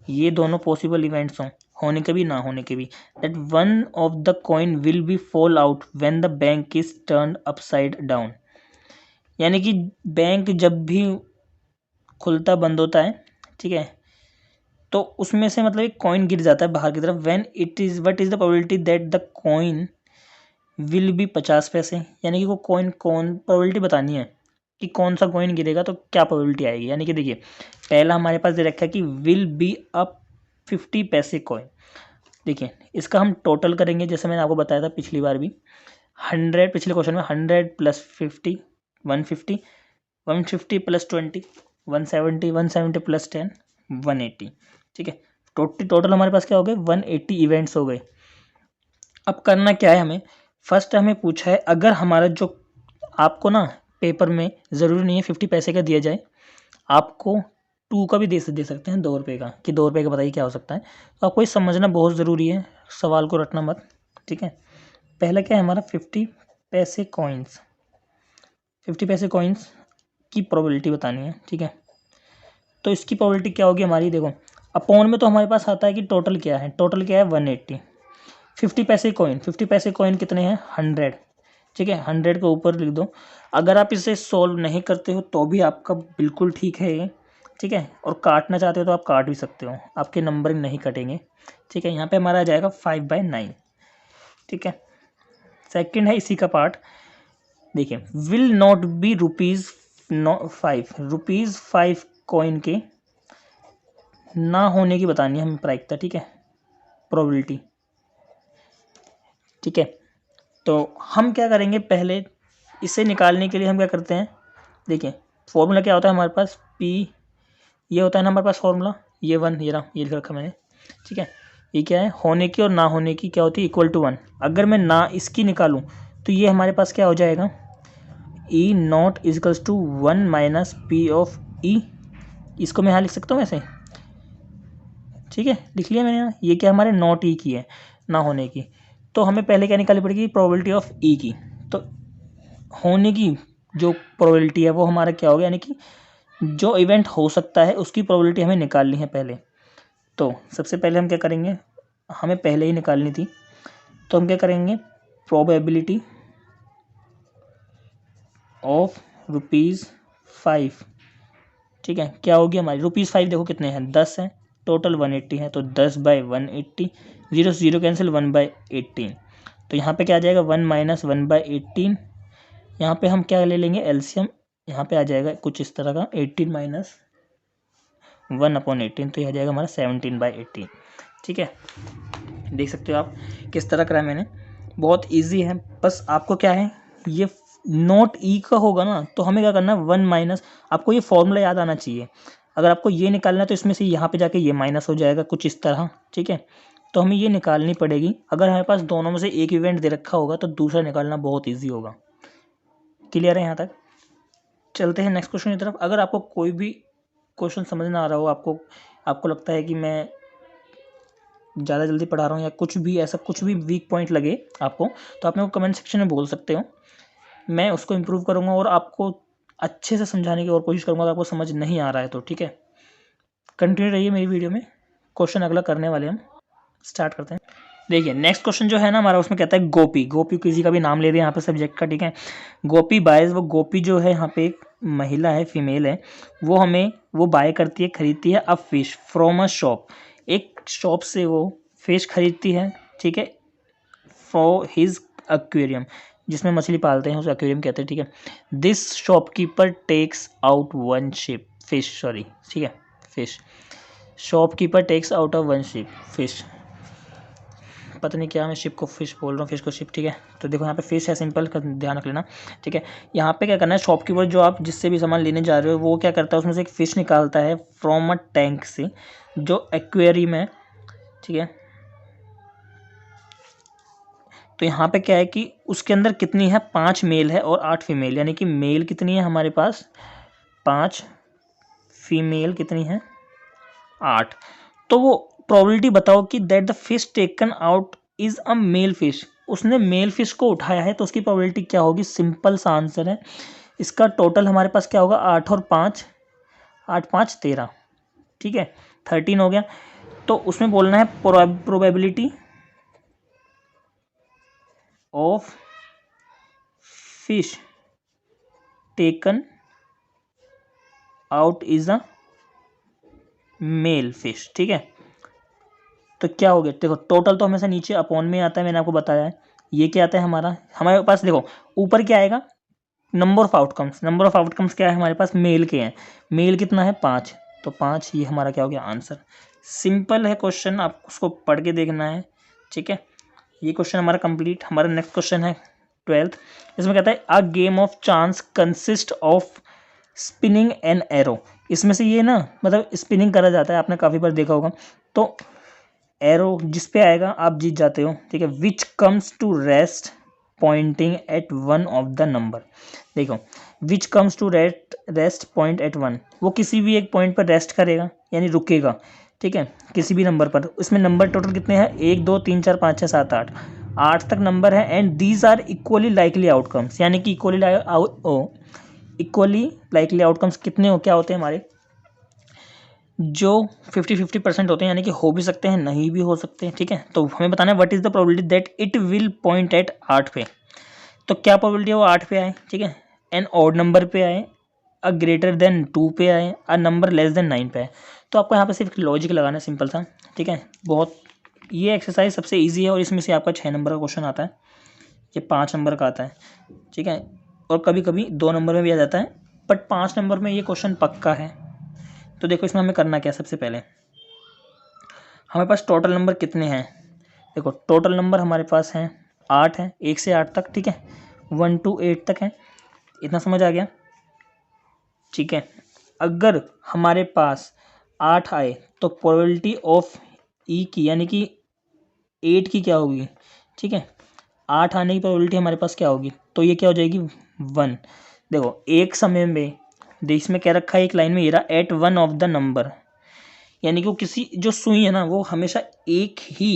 ये दोनों पॉसिबल इवेंट्स हों, होने के भी ना होने के भी, that one of the coin will be fall out when the bank is turned upside down. यानी कि बैंक जब भी खुलता बंद होता है, ठीक है, तो उसमें से मतलब एक कॉइन गिर जाता है बाहर की तरफ, when it is what is the probability that the coin will be 50 पैसे। यानी कि वो कॉइन कौन प्रोबेबिलिटी बतानी है कि कौन सा कॉइन गिरेगा तो क्या प्रोबेबिलिटी आएगी। यानी कि देखिए पहला हमारे पास दे रखा है कि विल बी अप 50 पैसे कॉइन। देखिए इसका हम टोटल करेंगे, जैसे मैंने आपको बताया था पिछली बार भी, 100 पिछले क्वेश्चन में 100 + 50 150, 150 + 20 170, 170 + 10 180। ठीक है, टोटल हमारे पास क्या हो गए 180 इवेंट्स हो गए। अब करना क्या है हमें, फर्स्ट हमें पूछा है अगर हमारा जो आपको ना पेपर में ज़रूरी नहीं है 50 पैसे का दिया जाए, आपको 2 का भी दे सकते हैं, ₹2 का, कि ₹2 का बताइए क्या हो सकता है। तो आपको ये समझना बहुत ज़रूरी है, सवाल को रटना मत। ठीक है, पहला क्या है हमारा 50 पैसे कॉइन्स, 50 पैसे कॉइन्स की प्रोबेबिलिटी बतानी है, ठीक है। तो इसकी प्रोबेबिलिटी क्या होगी हमारी, देखो अपॉन में तो हमारे पास आता है कि टोटल क्या है, टोटल क्या है 180। 50 पैसे कॉइन, 50 पैसे कॉइन कितने हैं 100, ठीक है। 100 के ऊपर लिख दो। अगर आप इसे सॉल्व नहीं करते हो तो भी आपका बिल्कुल ठीक है ये, ठीक है। और काटना चाहते हो तो आप काट भी सकते हो, आपके नंबर नहीं कटेंगे, ठीक है। यहाँ पे हमारा आ जाएगा 5/9, ठीक है। सेकंड है इसी का पार्ट, देखिए विल नॉट बी ₹5 कॉइन के ना होने की बतानी है हमें प्रायिकता, ठीक है, प्रोबेबिलिटी, ठीक है। तो हम क्या करेंगे, पहले इसे निकालने के लिए हम क्या करते हैं, देखिए फॉर्मूला क्या होता है हमारे पास, पी ये होता है ना हमारे पास फॉर्मूला, ये 1 ये रहा, ये लिख रखा मैंने, ठीक है। ये क्या है, होने की और ना होने की क्या होती है, इक्वल टू 1। अगर मैं ना इसकी निकालूं तो ये हमारे पास क्या हो जाएगा, E not equals to 1 minus P of E. इसको मैं यहाँ लिख सकता हूँ ऐसे, ठीक है, लिख लिया मैंने यहाँ। ये क्या हमारे नॉट ई की है, ना होने की। तो हमें पहले क्या निकालनी पड़ेगी, प्रोबेबिलिटी ऑफ ई की। तो होने की जो प्रोबेबिलिटी है वो हमारा क्या हो गया, यानी कि जो इवेंट हो सकता है उसकी प्रोबेबिलिटी हमें निकालनी है पहले। तो सबसे पहले हम क्या करेंगे, हमें पहले ही निकालनी थी, तो हम क्या करेंगे, प्रोबेबिलिटी ऑफ ₹5, ठीक है। क्या होगी हमारी, ₹5 देखो कितने हैं, 10 हैं, टोटल 180 है, तो 10/180, 0 से 0 कैंसिल, 1/18। तो यहाँ पे क्या आ जाएगा, 1 माइनस 1/18। यहाँ पे हम क्या ले लेंगे, एलसीएम, यहाँ पे आ जाएगा कुछ इस तरह का, 18 माइनस 1/18, तो यह आ जाएगा हमारा 17/18, ठीक है। देख सकते हो आप किस तरह करा मैंने, बहुत ईजी है। बस आपको क्या है, ये नोट ई का होगा ना, तो हमें क्या करना है, 1 माइनस, आपको ये फॉर्मूला याद आना चाहिए। अगर आपको ये निकालना है तो इसमें से यहाँ पे जाके ये माइनस हो जाएगा कुछ इस तरह, ठीक है। तो हमें ये निकालनी पड़ेगी। अगर हमारे पास दोनों में से एक इवेंट दे रखा होगा तो दूसरा निकालना बहुत ईजी होगा। क्लियर है यहाँ तक? चलते हैं नेक्स्ट क्वेश्चन की तरफ। अगर आपको कोई भी क्वेश्चन समझ ना आ रहा हो, आपको लगता है कि मैं ज़्यादा जल्दी पढ़ा रहा हूँ या कुछ भी ऐसा, कुछ भी वीक पॉइंट लगे आपको, तो आप मेरे को कमेंट सेक्शन में बोल सकते हो, मैं उसको इम्प्रूव करूँगा और आपको अच्छे से समझाने की और कोशिश करूँगा। अगर आपको समझ नहीं आ रहा है तो ठीक है, कंटिन्यू रहिए मेरी वीडियो में। क्वेश्चन अगला करने वाले हम, स्टार्ट करते हैं। देखिए नेक्स्ट क्वेश्चन जो है ना हमारा, उसमें कहता है गोपी, गोपी किसी का भी नाम ले दिया यहाँ पे सब्जेक्ट का, ठीक है। गोपी बायज, वो गोपी जो है यहाँ पे एक महिला है, फीमेल है, वो बाय करती है, खरीदती है a fish from a shop, एक शॉप से वो फिश खरीदती है, ठीक है, फॉर हिज एक्वेरियम, जिसमें मछली पालते हैं उसे एक्वेरियम कहते हैं, ठीक है। This shopkeeper takes out one ship fish, sorry, ठीक है, fish, shopkeeper takes out of one ship fish, पता नहीं क्या मैं शिप को फिश बोल रहा हूँ, फिश को शिप, ठीक है। तो देखो यहाँ पे फिश है, सिंपल का ध्यान रख लेना, ठीक है। यहाँ पे क्या करना है, शॉपकीपर जो आप जिससे भी सामान लेने जा रहे हो वो क्या करता है, उसमें से एक फ़िश निकालता है फ्रॉम अ टैंक से, जो एक्वेरियम है, ठीक है। तो यहाँ पे क्या है कि उसके अंदर कितनी है, 5 मेल है और 8 फीमेल, यानी कि मेल कितनी है हमारे पास 5, फीमेल कितनी है 8। तो वो प्रोबेबिलिटी बताओ कि that the fish taken out is a male fish, उसने मेल फिश को उठाया है, तो उसकी प्रोबेबिलिटी क्या होगी, सिंपल सा आंसर है इसका। टोटल हमारे पास क्या होगा, 8 और 5, 8 5 13, ठीक है, 13 हो गया। तो उसमें बोलना है probability of fish taken out is a male fish, ठीक है। तो क्या हो गया, देखो टोटल तो हमेशा नीचे अपॉन में आता है, मैंने आपको बताया है। ये क्या आता है हमारे पास, देखो ऊपर क्या आएगा, number of outcomes, number of outcomes क्या है हमारे पास, मेल के हैं, मेल कितना है 5, तो 5, ये हमारा क्या हो गया आंसर। सिंपल है क्वेश्चन, आप उसको पढ़ के देखना है, ठीक है। ये क्वेश्चन हमारा कंप्लीट। हमारा नेक्स्ट क्वेश्चन है 12th, इसमें कहता है a game of chance consist of spinning an arrow. इसमें से ये ना मतलब स्पिनिंग करा जाता है, आपने काफ़ी बार देखा होगा। तो एरो जिस पे आएगा आप जीत जाते हो, ठीक है। Which comes to rest pointing at one of the number, देखो which comes to rest point at one, वो किसी भी एक पॉइंट पर रेस्ट करेगा यानी रुकेगा, ठीक है, किसी भी नंबर पर। इसमें नंबर टोटल कितने हैं, 1 2 3 4 5 6 7 8, 8 तक नंबर है। And these are equally likely outcomes, यानी कि इक्वली लाइकली आउटकम्स कितने हो क्या होते हैं हमारे, जो 50-50% होते हैं, यानी कि हो भी सकते हैं नहीं भी हो सकते हैं। ठीक है, तो हमें बताना है what is the probability that it will point at 8 पे। तो क्या प्रोबेबिलिटी है वो 8 पे आए, ठीक है, एन ऑड नंबर पे आए, अ ग्रेटर देन 2 पे आए, अ नंबर लेस देन 9 पे आए। तो आपको यहाँ पे सिर्फ लॉजिक लगाना है सिंपल सा। ठीक है, बहुत ये एक्सरसाइज सबसे ईजी है और इसमें से आपका 6 नंबर का क्वेश्चन आता है, ये 5 नंबर का आता है। ठीक है, और कभी कभी 2 नंबर में भी आ जाता है, बट 5 नंबर में ये क्वेश्चन पक्का है। तो देखो इसमें हमें करना क्या, सबसे पहले हमारे पास टोटल नंबर कितने हैं। देखो टोटल नंबर हमारे पास हैं 8 हैं, 1 से 8 तक। ठीक है, 1 to 8 तक है, इतना समझ आ गया। ठीक है, अगर हमारे पास 8 आए तो प्रोबेबिलिटी ऑफ ई की यानी कि 8 की क्या होगी। ठीक है, 8 आने की प्रोबेबिलिटी हमारे पास क्या होगी, तो ये क्या हो जाएगी 1। देखो एक समय में इसमें क्या रखा है, एक लाइन में ये रहा at one of the number, यानी कि वो किसी जो सुई है ना वो हमेशा एक ही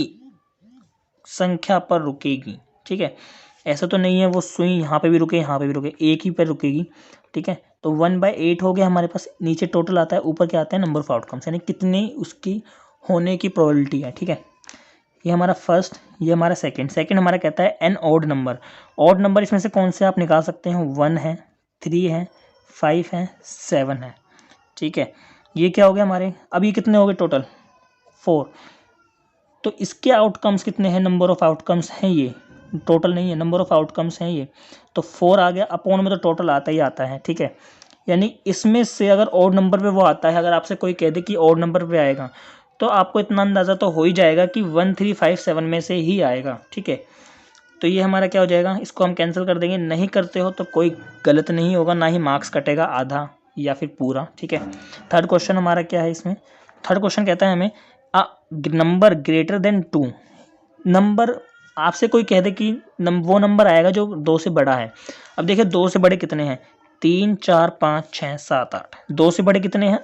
संख्या पर रुकेगी। ठीक है, ऐसा तो नहीं है वो सुई यहाँ पे भी रुके यहाँ पे भी रुके, एक ही पर रुकेगी। ठीक है, तो 1/8 हो गया हमारे पास, नीचे टोटल आता है, ऊपर क्या आता है नंबर ऑफ आउटकम्स, यानी कितनी उसकी होने की प्रोबेबिलिटी है। ठीक है, ये हमारा फर्स्ट, ये हमारा सेकंड हमारा कहता है an odd number. Odd number इसमें से कौन से आप निकाल सकते हैं, 1 है, 3 है, 5 है, 7 है। ठीक है, ये क्या हो गया हमारे, अब ये कितने हो गए टोटल 4। तो इसके आउटकम्स कितने हैं, नंबर ऑफ आउटकम्स हैं ये, टोटल नहीं है, नंबर ऑफ आउटकम्स हैं ये। तो 4 आ गया, अपॉन में तो टोटल आता ही आता है। ठीक है, यानी इसमें से अगर ऑड नंबर पे वो आता है, अगर आपसे कोई कह दे कि ऑड नंबर पे आएगा, तो आपको इतना अंदाज़ा तो हो ही जाएगा कि 1357 में से ही आएगा। ठीक है, तो ये हमारा क्या हो जाएगा, इसको हम कैंसिल कर देंगे। नहीं करते हो तो कोई गलत नहीं होगा, ना ही मार्क्स कटेगा आधा या फिर पूरा। ठीक है, थर्ड क्वेश्चन हमारा क्या है इसमें, थर्ड क्वेश्चन कहता है हमें a number greater than 2। Number आपसे कोई कह दे कि वो नंबर आएगा जो 2 से बड़ा है। अब देखिए 2 से बड़े कितने हैं, 3 4 5 6 7 8। 2 से बड़े कितने हैं,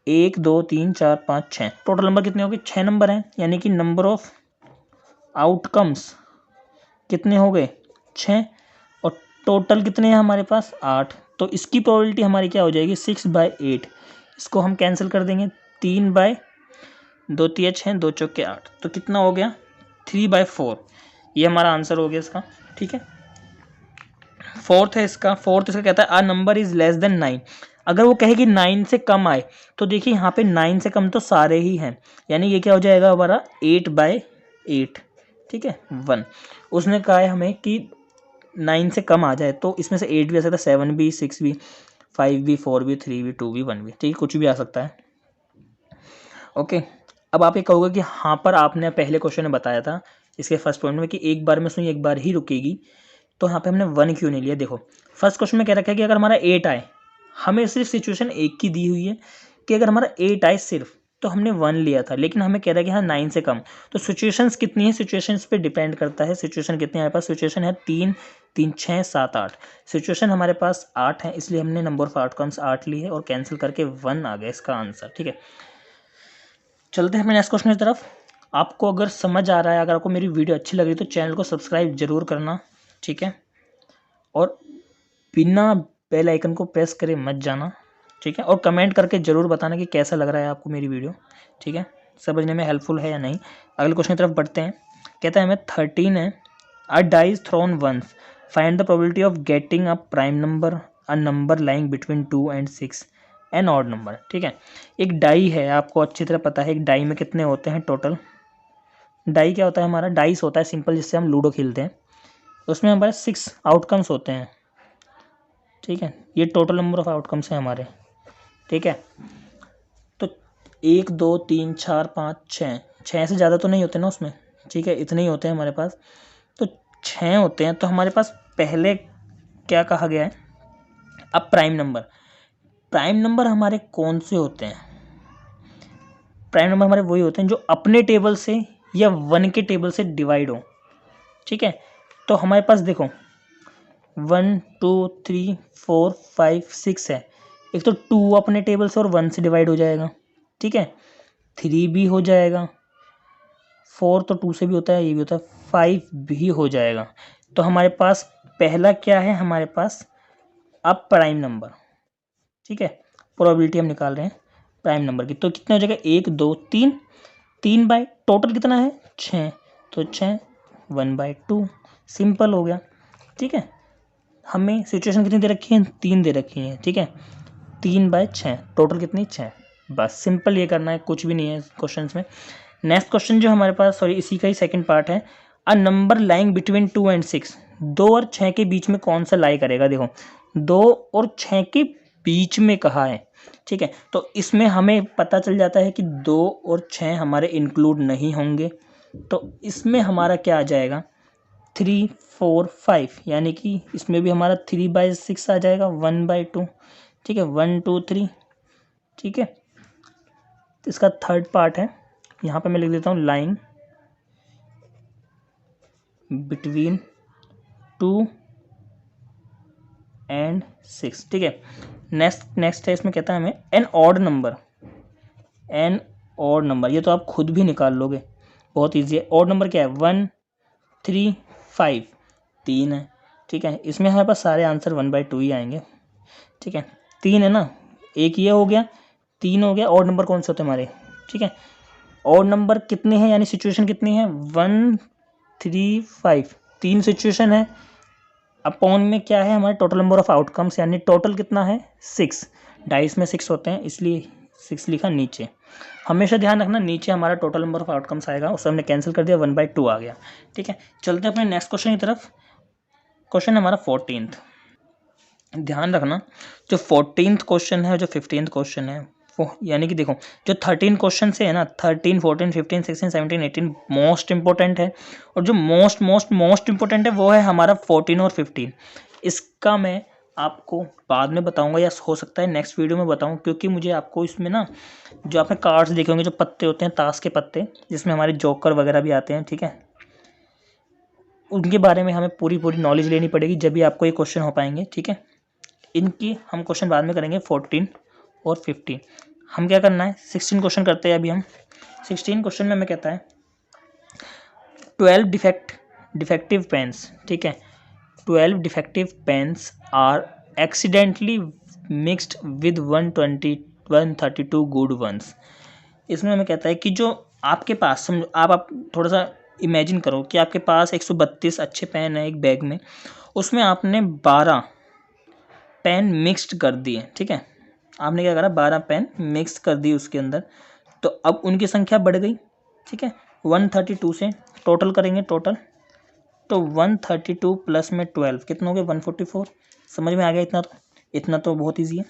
1 2 3 4 5 6। टोटल नंबर कितने हो गए, 6 नंबर हैं, यानी कि नंबर ऑफ आउटकम्स कितने हो गए 6, और टोटल कितने हैं हमारे पास 8। तो इसकी प्रोबेबिलिटी हमारी क्या हो जाएगी 6/8। इसको हम कैंसिल कर देंगे, 3/2 3 6 2 चौके 8, तो कितना हो गया 3/4। ये हमारा आंसर हो गया इसका। ठीक है, फोर्थ है इसका, इसका कहता है आ नंबर इज लेस देन 9। अगर वो कहे कि 9 से कम आए, तो देखिए यहाँ पे 9 से कम तो सारे ही हैं, यानी ये क्या हो जाएगा हमारा 8/8। ठीक है, 1। उसने कहा है हमें कि 9 से कम आ जाए, तो इसमें से 8 भी आ सकता है, 7 भी, 6 भी, 5 भी, 4 भी, 3 भी, 2 भी, 1 भी। ठीक है, कुछ भी आ सकता है। ओके, अब आप ये कहोगे कि हाँ पर आपने पहले क्वेश्चन में बताया था इसके फर्स्ट पॉइंट में कि एक बार में सुई एक बार ही रुकेगी, तो यहाँ पे हमने 1 क्यों नहीं लिया। देखो फर्स्ट क्वेश्चन में क्या रखा है कि अगर हमारा 8 आए, हमें सिर्फ सिचुएशन एक की दी हुई है कि अगर हमारा 8 आए सिर्फ, तो हमने 1 लिया था, लेकिन हमें कह रहा है कि हाँ 9 से कम। तो सिचुएशंस कितनी है, सिचुएशंस पे डिपेंड करता है। सिचुएशन कितनी है हमारे पास, सिचुएशन है 3 3 6 7 8। सिचुएशन हमारे पास 8 है, इसलिए हमने नंबर ऑफ आउटकम्स 8 ली है और कैंसिल करके 1 आ गया इसका आंसर। ठीक है, चलते हैं अपने नेक्स्ट क्वेश्चन की तरफ। आपको अगर समझ आ रहा है, अगर आपको मेरी वीडियो अच्छी लग रही है, तो चैनल को सब्सक्राइब जरूर करना। ठीक है, और बिना बेल आइकन को प्रेस करे मत जाना। ठीक है, और कमेंट करके ज़रूर बताना कि कैसा लग रहा है आपको मेरी वीडियो। ठीक है, समझने में हेल्पफुल है या नहीं। अगले क्वेश्चन की तरफ बढ़ते हैं। कहता है हमें 13 है, a die is thrown once, find the probability of getting a prime number, a number lying between 2 and 6, an odd number. ठीक है, एक डाई है, आपको अच्छी तरह पता है एक डाई में कितने होते हैं टोटल। डाई क्या होता है हमारा, डाइस होता है सिंपल, जिससे हम लूडो खेलते हैं। उसमें हमारे 6 आउटकम्स होते हैं। ठीक है, ये टोटल नंबर ऑफ आउटकम्स हैं हमारे। ठीक है, तो 1 2 3 4 5 6 से ज़्यादा तो नहीं होते ना उसमें। ठीक है, इतने ही होते हैं हमारे पास, तो 6 होते हैं। तो हमारे पास पहले क्या कहा गया है, अब प्राइम नंबर हमारे कौन से होते हैं, प्राइम नंबर हमारे वही होते हैं जो अपने टेबल से या 1 के टेबल से डिवाइड हो। ठीक है, तो हमारे पास देखो 1 2 3 4 5 6 है। एक तो 2 अपने टेबल से और 1 से डिवाइड हो जाएगा। ठीक है, 3 भी हो जाएगा, 4 तो 2 से भी होता है, ये भी होता है, 5 भी हो जाएगा। तो हमारे पास पहला क्या है, हमारे पास अ प्राइम नंबर, ठीक है, प्रोबेबिलिटी हम निकाल रहे हैं प्राइम नंबर की, तो कितना हो जाएगा 1 2 3, 3 बाई टोटल कितना है 6, तो 6 1/2, सिंपल हो गया, ठीक है। हमें सिचुएशन कितनी दे रखी है 3 दे रखी है, ठीक है, 3/6 टोटल कितनी 6, बस सिंपल ये करना है, कुछ भी नहीं है क्वेश्चन में। नेक्स्ट क्वेश्चन जो हमारे पास, सॉरी इसी का ही सेकंड पार्ट है, अ नंबर लाइंग बिटवीन 2 and 6, 2 और 6 के बीच में कौन सा लाई करेगा, देखो 2 और 6 के बीच में कहा है, ठीक है, तो इसमें हमें पता चल जाता है कि 2 और 6 हमारे इंक्लूड नहीं होंगे, तो इसमें हमारा क्या आ जाएगा 3 4 5, यानी कि इसमें भी हमारा 3/6 आ जाएगा 1/2, ठीक है 1 2 3, ठीक है। तो इसका थर्ड पार्ट है, यहाँ पे मैं लिख देता हूँ लाइन बिटवीन 2 and 6, ठीक है। नेक्स्ट है, इसमें कहता है हमें एन ऑड नंबर, ये तो आप खुद भी निकाल लोगे, बहुत ईजी है। ऑड नंबर क्या है 1 3 5, 3 है, ठीक है, इसमें हमारे पास सारे आंसर 1/2 ही आएंगे, ठीक है, 3 है ना, एक ये हो गया, 3 हो गया, ऑड नंबर कौन से होते हैं हमारे, ठीक है, ऑड नंबर कितने हैं, यानी सिचुएशन कितनी है 1 3 5, 3 सिचुएशन है, अपॉन में क्या है हमारे टोटल नंबर ऑफ आउटकम्स, यानी टोटल कितना है 6, डाइस में 6 होते हैं इसलिए 6 लिखा नीचे। हमेशा ध्यान रखना नीचे हमारा टोटल नंबर ऑफ आउटकम्स आएगा, उससे हमने कैंसिल कर दिया 1/2 आ गया, ठीक है। चलते हैं अपने नेक्स्ट क्वेश्चन की तरफ। क्वेश्चन हमारा 14th, ध्यान रखना जो 14th क्वेश्चन है और जो 15th क्वेश्चन है वो, यानी कि देखो जो 13 क्वेश्चन से है ना 13 14 15 16 17 18 मोस्ट इंपॉर्टेंट है, और जो मोस्ट इंपॉर्टेंट है वो है हमारा 14 और 15। इसका मैं आपको बाद में बताऊंगा, या हो सकता है नेक्स्ट वीडियो में बताऊं, क्योंकि मुझे आपको इसमें ना जो आपने कार्ड्स देखे होंगे, जो पत्ते होते हैं ताश के पत्ते, जिसमें हमारे जोकर वगैरह भी आते हैं, ठीक है, उनके बारे में हमें पूरी नॉलेज लेनी पड़ेगी, जब भी आपको ये क्वेश्चन हो पाएंगे, ठीक है। इनकी हम क्वेश्चन बाद में करेंगे 14 और 15। हम क्या करना है 16 क्वेश्चन करते हैं अभी हम। 16 क्वेश्चन में हमें कहता है 12 डिफेक्टिव पेन्स, ठीक है, 12 defective pens are accidentally mixed with 132 good ones. इसमें हमें कहता है कि जो आपके पास, समझो आप थोड़ा सा इमेजिन करो कि आपके पास 132 अच्छे पेन है एक बैग में, उसमें आपने 12 पेन मिक्स्ड कर दिए, ठीक है, आपने क्या करा 12 पेन मिक्स कर दी उसके अंदर, तो अब उनकी संख्या बढ़ गई, ठीक है, 132 से टोटल करेंगे, टोटल तो 132 प्लस में 12 कितना हो गया 144। समझ में आ गया इतना तो बहुत ईजी है।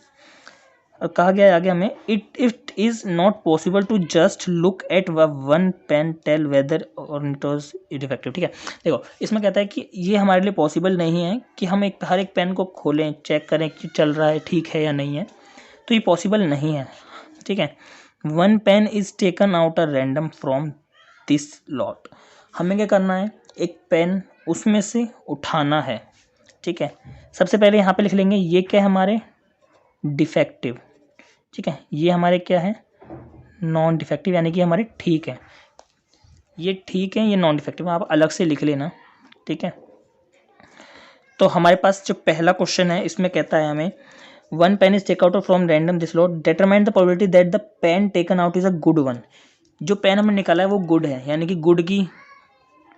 और कहा गया है आगे हमें it is not possible to just look at one pen tell whether और इट वाज डिफेक्टिव, ठीक है। देखो इसमें कहता है कि ये हमारे लिए पॉसिबल नहीं है कि हम हर एक पेन को खोलें, चेक करें कि चल रहा है, ठीक है या नहीं है, तो ये पॉसिबल नहीं है, ठीक है। One pen is taken out a random from this lot, हमें क्या करना है एक पेन उसमें से उठाना है, ठीक है। सबसे पहले यहाँ पे लिख लेंगे ये क्या है हमारे डिफेक्टिव, ठीक है, ये हमारे क्या है नॉन डिफेक्टिव, यानी कि हमारे ठीक है, ये ठीक है, ये नॉन डिफेक्टिव, आप अलग से लिख लेना, ठीक है। तो हमारे पास जो पहला क्वेश्चन है इसमें कहता है हमें one pen is take out from random this lot, determine the probability that the pen taken out is a good one. जो पेन हमने निकाला है वो गुड है, यानी कि गुड की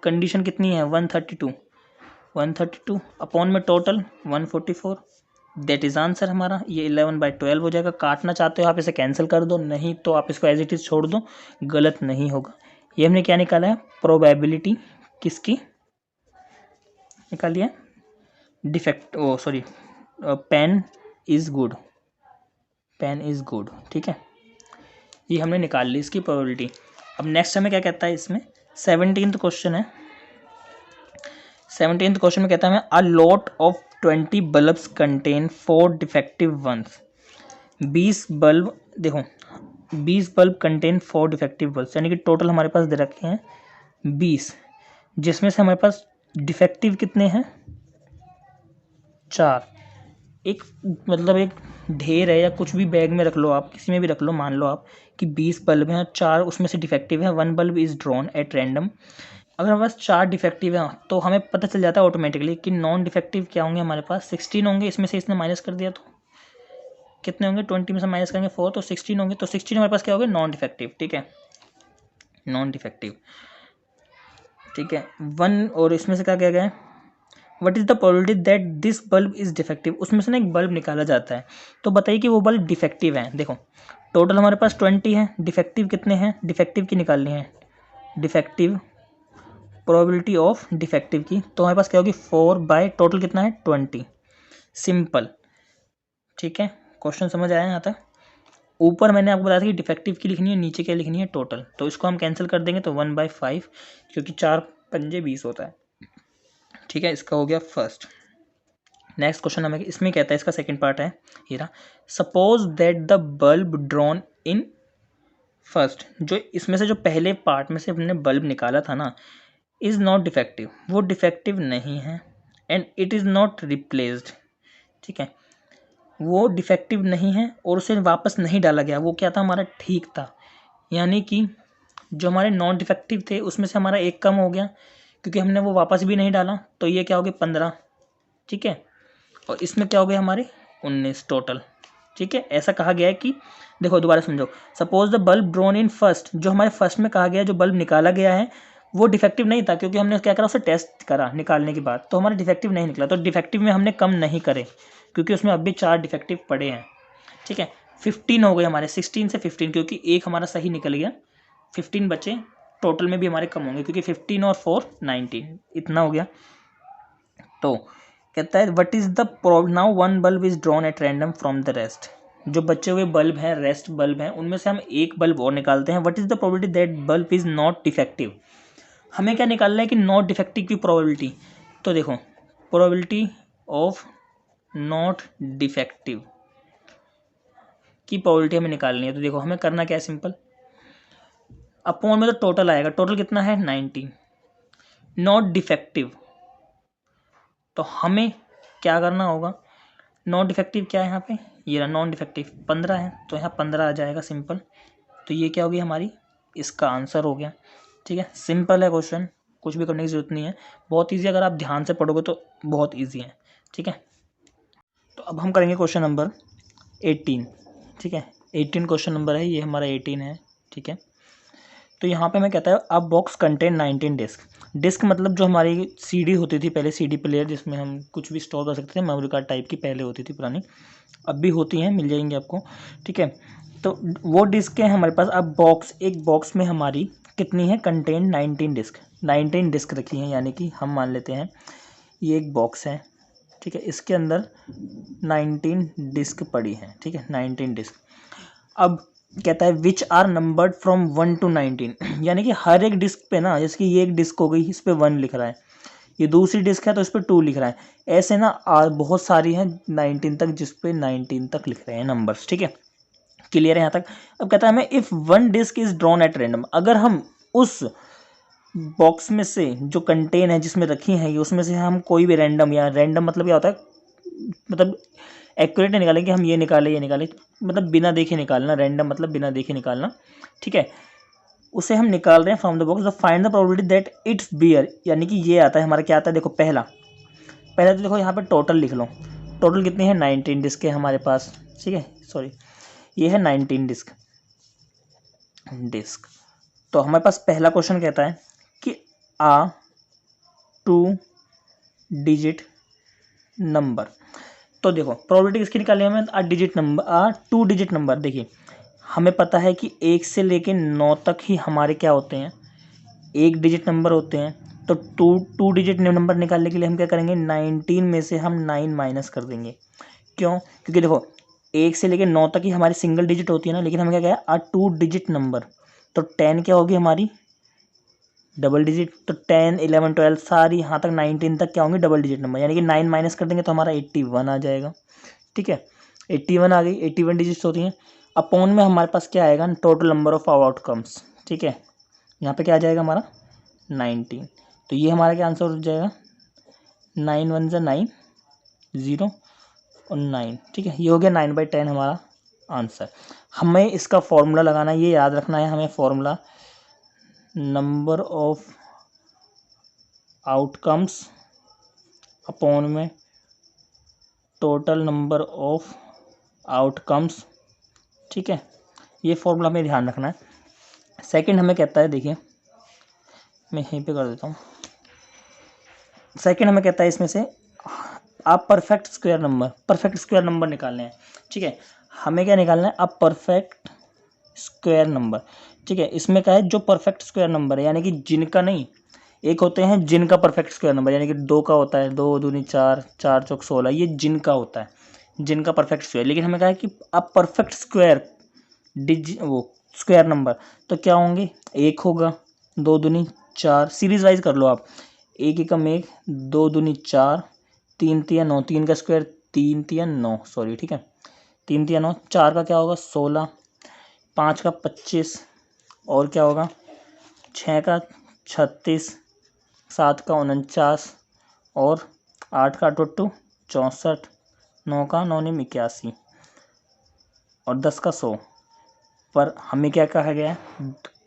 कंडीशन कितनी है 132 अपॉन में टोटल 144, दैट इज आंसर हमारा। ये 11/12 हो जाएगा। काटना चाहते हो आप इसे कैंसिल कर दो, नहीं तो आप इसको एज इट इज छोड़ दो, गलत नहीं होगा। ये हमने क्या निकाला है प्रोबेबिलिटी किसकी निकाली है defect, oh sorry pen is good, ठीक है, ये हमने निकाल ली इसकी प्रोबेबिलिटी। अब नेक्स्ट हमें क्या कहता है इसमें 17th क्वेश्चन है। 17th क्वेश्चन में कहता है हमें a lot of 20 bulbs contain 4 defective ones. 20 bulb, देखो 20 बल्ब कंटेन 4 डिफेक्टिव बल्ब्स, यानी कि टोटल हमारे पास दे रखे हैं 20, जिसमें से हमारे पास डिफेक्टिव कितने हैं 4। एक मतलब एक ढेर है या कुछ भी बैग में रख लो आप, किसी में भी रख लो, मान लो आप कि 20 बल्ब हैं, 4 उसमें से डिफेक्टिव है, 1 bulb is drawn at random, अगर हमारे पास 4 डिफेक्टिव हैं तो हमें पता चल जाता है ऑटोमेटिकली कि नॉन डिफेक्टिव क्या होंगे हमारे पास 16 होंगे, इसमें से इसने माइनस कर दिया तो कितने होंगे, 20 में से माइनस करेंगे 4 तो 16 होंगे, तो 16 हमारे पास क्या होगा, नॉन डिफेक्टिव। ठीक है, नॉन डिफेक्टिव। ठीक है, 1 और इसमें से क्या किया गया है, what is the probability that this bulb is defective, उसमें से ना एक बल्ब निकाला जाता है, तो बताइए कि वो बल्ब डिफेक्टिव है। देखो टोटल हमारे पास 20 है, डिफेक्टिव कितने हैं, डिफेक्टिव की निकालनी है, डिफेक्टिव प्रोबेबिलिटी ऑफ डिफेक्टिव की, तो हमारे पास क्या होगी 4 बाय टोटल कितना है 20, सिंपल। ठीक है, क्वेश्चन समझ आया यहाँ तक। ऊपर मैंने आपको बताया था कि डिफेक्टिव की लिखनी है, नीचे क्या लिखनी है टोटल, तो इसको हम कैंसिल कर देंगे तो 1/5, क्योंकि 4 पंजे 20 होता है। ठीक है, इसका हो गया फर्स्ट। नेक्स्ट क्वेश्चन हमें इसमें कहता है, इसका सेकंड पार्ट है हीरा, suppose that the bulb drawn in first, जो इसमें से जो पहले पार्ट में से हमने बल्ब निकाला था ना, इज़ नॉट डिफेक्टिव, वो डिफेक्टिव नहीं है, and it is not replaced. ठीक है, वो डिफेक्टिव नहीं है और उसे वापस नहीं डाला गया, वो क्या था हमारा ठीक था, यानी कि जो हमारे नॉन डिफेक्टिव थे उसमें से हमारा एक कम हो गया क्योंकि हमने वो वापस भी नहीं डाला, तो ये क्या हो गया 15। ठीक है, और इसमें क्या हो गया हमारे 19 टोटल। ठीक है, ऐसा कहा गया है कि देखो दोबारा समझो, suppose the bulb drawn in first, जो हमारे फर्स्ट में कहा गया जो बल्ब निकाला गया है वो डिफेक्टिव नहीं था, क्योंकि हमने क्या करा, उसे टेस्ट करा निकालने के बाद, तो हमारा डिफेक्टिव नहीं निकला, तो डिफेक्टिव में हमने कम नहीं करे क्योंकि उसमें अभी 4 डिफेक्टिव पड़े हैं। ठीक है, 15 हो गए हमारे, 16 से 15, क्योंकि एक हमारा सही निकल गया, 15 बचे, टोटल में भी हमारे कम होंगे क्योंकि 15 और 4 19, इतना हो गया। तो कहता है what is the now one bulb is drawn at random from the rest, जो बचे हुए बल्ब हैं रेस्ट बल्ब हैं उनमें से हम एक बल्ब और निकालते हैं, what is the probability that bulb is not defective, हमें क्या निकालना है कि नॉट डिफेक्टिव की प्रोबेबिलिटी, तो देखो प्रोबेबिलिटी ऑफ नॉट डिफेक्टिव की प्रोबेबिलिटी हमें निकालनी है, तो देखो हमें करना क्या है, सिंपल, अपॉन में तो टोटल आएगा, टोटल कितना है 19, नॉट डिफेक्टिव, तो हमें क्या करना होगा, नॉन डिफेक्टिव क्या है यहाँ पे, ये रहा नॉन डिफेक्टिव 15 है, तो यहाँ 15 आ जाएगा सिंपल, तो ये क्या होगी हमारी, इसका आंसर हो गया। ठीक है, सिंपल है क्वेश्चन, कुछ भी करने की जरूरत नहीं है, बहुत ईजी, अगर आप ध्यान से पढ़ोगे तो बहुत ईजी है। ठीक है, तो अब हम करेंगे क्वेश्चन नंबर 18। ठीक है, 18 क्वेश्चन नंबर है, ये हमारा 18 है। ठीक है, तो यहाँ पे मैं कहता है अब बॉक्स कंटेन 19 डिस्क, डिस्क मतलब जो हमारी सीडी होती थी पहले, सीडी प्लेयर जिसमें हम कुछ भी स्टोर कर सकते थे, मेमोरी कार्ड टाइप की पहले होती थी पुरानी, अब भी होती हैं, मिल जाएंगे आपको। ठीक है, तो वो डिस्क है हमारे पास, अब बॉक्स, एक बॉक्स में हमारी कितनी है, कंटेन 19 डिस्क, 19 डिस्क रखी हैं, यानी कि हम मान लेते हैं ये एक बॉक्स है। ठीक है, इसके अंदर 19 डिस्क पड़ी हैं। ठीक है, 19 डिस्क। अब कहता है which are numbered from 1 to 19, यानी कि हर एक डिस्क पे ना, जैसे कि ये एक डिस्क हो गई, इस पे 1 लिख रहा है, ये दूसरी डिस्क है तो इस पे 2 लिख रहा है, ऐसे ना बहुत सारी हैं 19 तक, जिस पे 19 तक लिख रहे हैं नंबर्स। ठीक है, क्लियर है यहाँ तक। अब कहता है हमें if one disc is drawn at random, अगर हम उस बॉक्स में से जो कंटेन है जिसमें रखी हैं ये, उसमें से हम कोई भी रैंडम, या रैंडम मतलब क्या होता है, मतलब एक्यूरेट नहीं निकालेंगे हम, ये निकाले, मतलब बिना देखे निकालना, रैंडम मतलब बिना देखे निकालना। ठीक है, उसे हम निकाल रहे हैं from the box, the find the probability that it's bear, यानी कि ये आता है हमारा, क्या आता है देखो, पहला तो देखो यहाँ पे टोटल लिख लो, टोटल कितनी है 19 डिस्क है हमारे पास। ठीक है, सॉरी, ये है 19 डिस्क। तो हमारे पास पहला क्वेश्चन कहता है कि आ 2 डिजिट नंबर, तो देखो प्रोबेबिलिटी किसकी निकाली हमें, डिजिट नंबर, 2 डिजिट नंबर। देखिए हमें पता है कि 1 से लेके 9 तक ही हमारे क्या होते हैं, 1 डिजिट नंबर होते हैं, तो 2 डिजिट नंबर निकालने के लिए हम क्या करेंगे, 19 में से हम 9 माइनस कर देंगे। क्यों, क्योंकि देखो 1 से लेके 9 तक ही हमारी सिंगल डिजिट होती है ना, लेकिन हमें क्या है 2 डिजिट नंबर, तो 10 क्या होगी हमारी, डबल डिजिट, तो 10 11 12 सारी यहाँ तक 19 तक क्या होंगे, डबल डिजिट नंबर, यानी कि 9 माइनस कर देंगे तो हमारा 81 आ जाएगा। ठीक है, 81 आ गई, 81 डिजिट्स होती हैं। अपॉन में हमारे पास क्या आएगा, टोटल नंबर ऑफ आउटकम्स। ठीक है, यहाँ पे क्या आ जाएगा हमारा 19, तो ये हमारा क्या आंसर हो जाएगा, 9 1 ज़ा 9, 0 और 9। ठीक है, ये हो गया 9/10 हमारा आंसर। हमें इसका फॉर्मूला लगाना है, ये याद रखना है हमें formula, number of outcomes upon में टोटल नंबर ऑफ आउटकम्स, ठीक है। ये फॉर्मूला हमें ध्यान रखना है। सेकंड हमें कहता है, देखिए मैं यहीं पे कर देता हूँ। सेकंड हमें कहता है इसमें से आप परफेक्ट स्क्वायर नंबर निकालने हैं, ठीक है। हमें क्या निकालना है, अब परफेक्ट स्क्वायर नंबर, ठीक है। इसमें क्या है, जो परफेक्ट स्क्वायर नंबर है, यानी कि जिनका नहीं, एक होते हैं जिनका परफेक्ट स्क्वायर नंबर, यानी कि 2 का होता है, 2 दूनी 4, 4 चौक 16, ये जिनका होता है, जिनका परफेक्ट स्क्वायर। लेकिन हमें कहा है कि अब परफेक्ट स्क्वायर स्क्वायर नंबर, तो क्या होंगे, 1 होगा, 2 दूनी 4, सीरीज वाइज कर लो आप, 1 एकम 1, 2 दूनी 4, 3 तिया 9, 3 का स्क्वायर 3 तिया 9, सॉरी, ठीक है, 3 तिया 9, 4 का क्या होगा 16, 5 का 25, और क्या होगा 6 का 36, 7 का 49, और 8 का 22 64, 9 का 9 81, और 10 का 100। पर हमें क्या कहा गया है,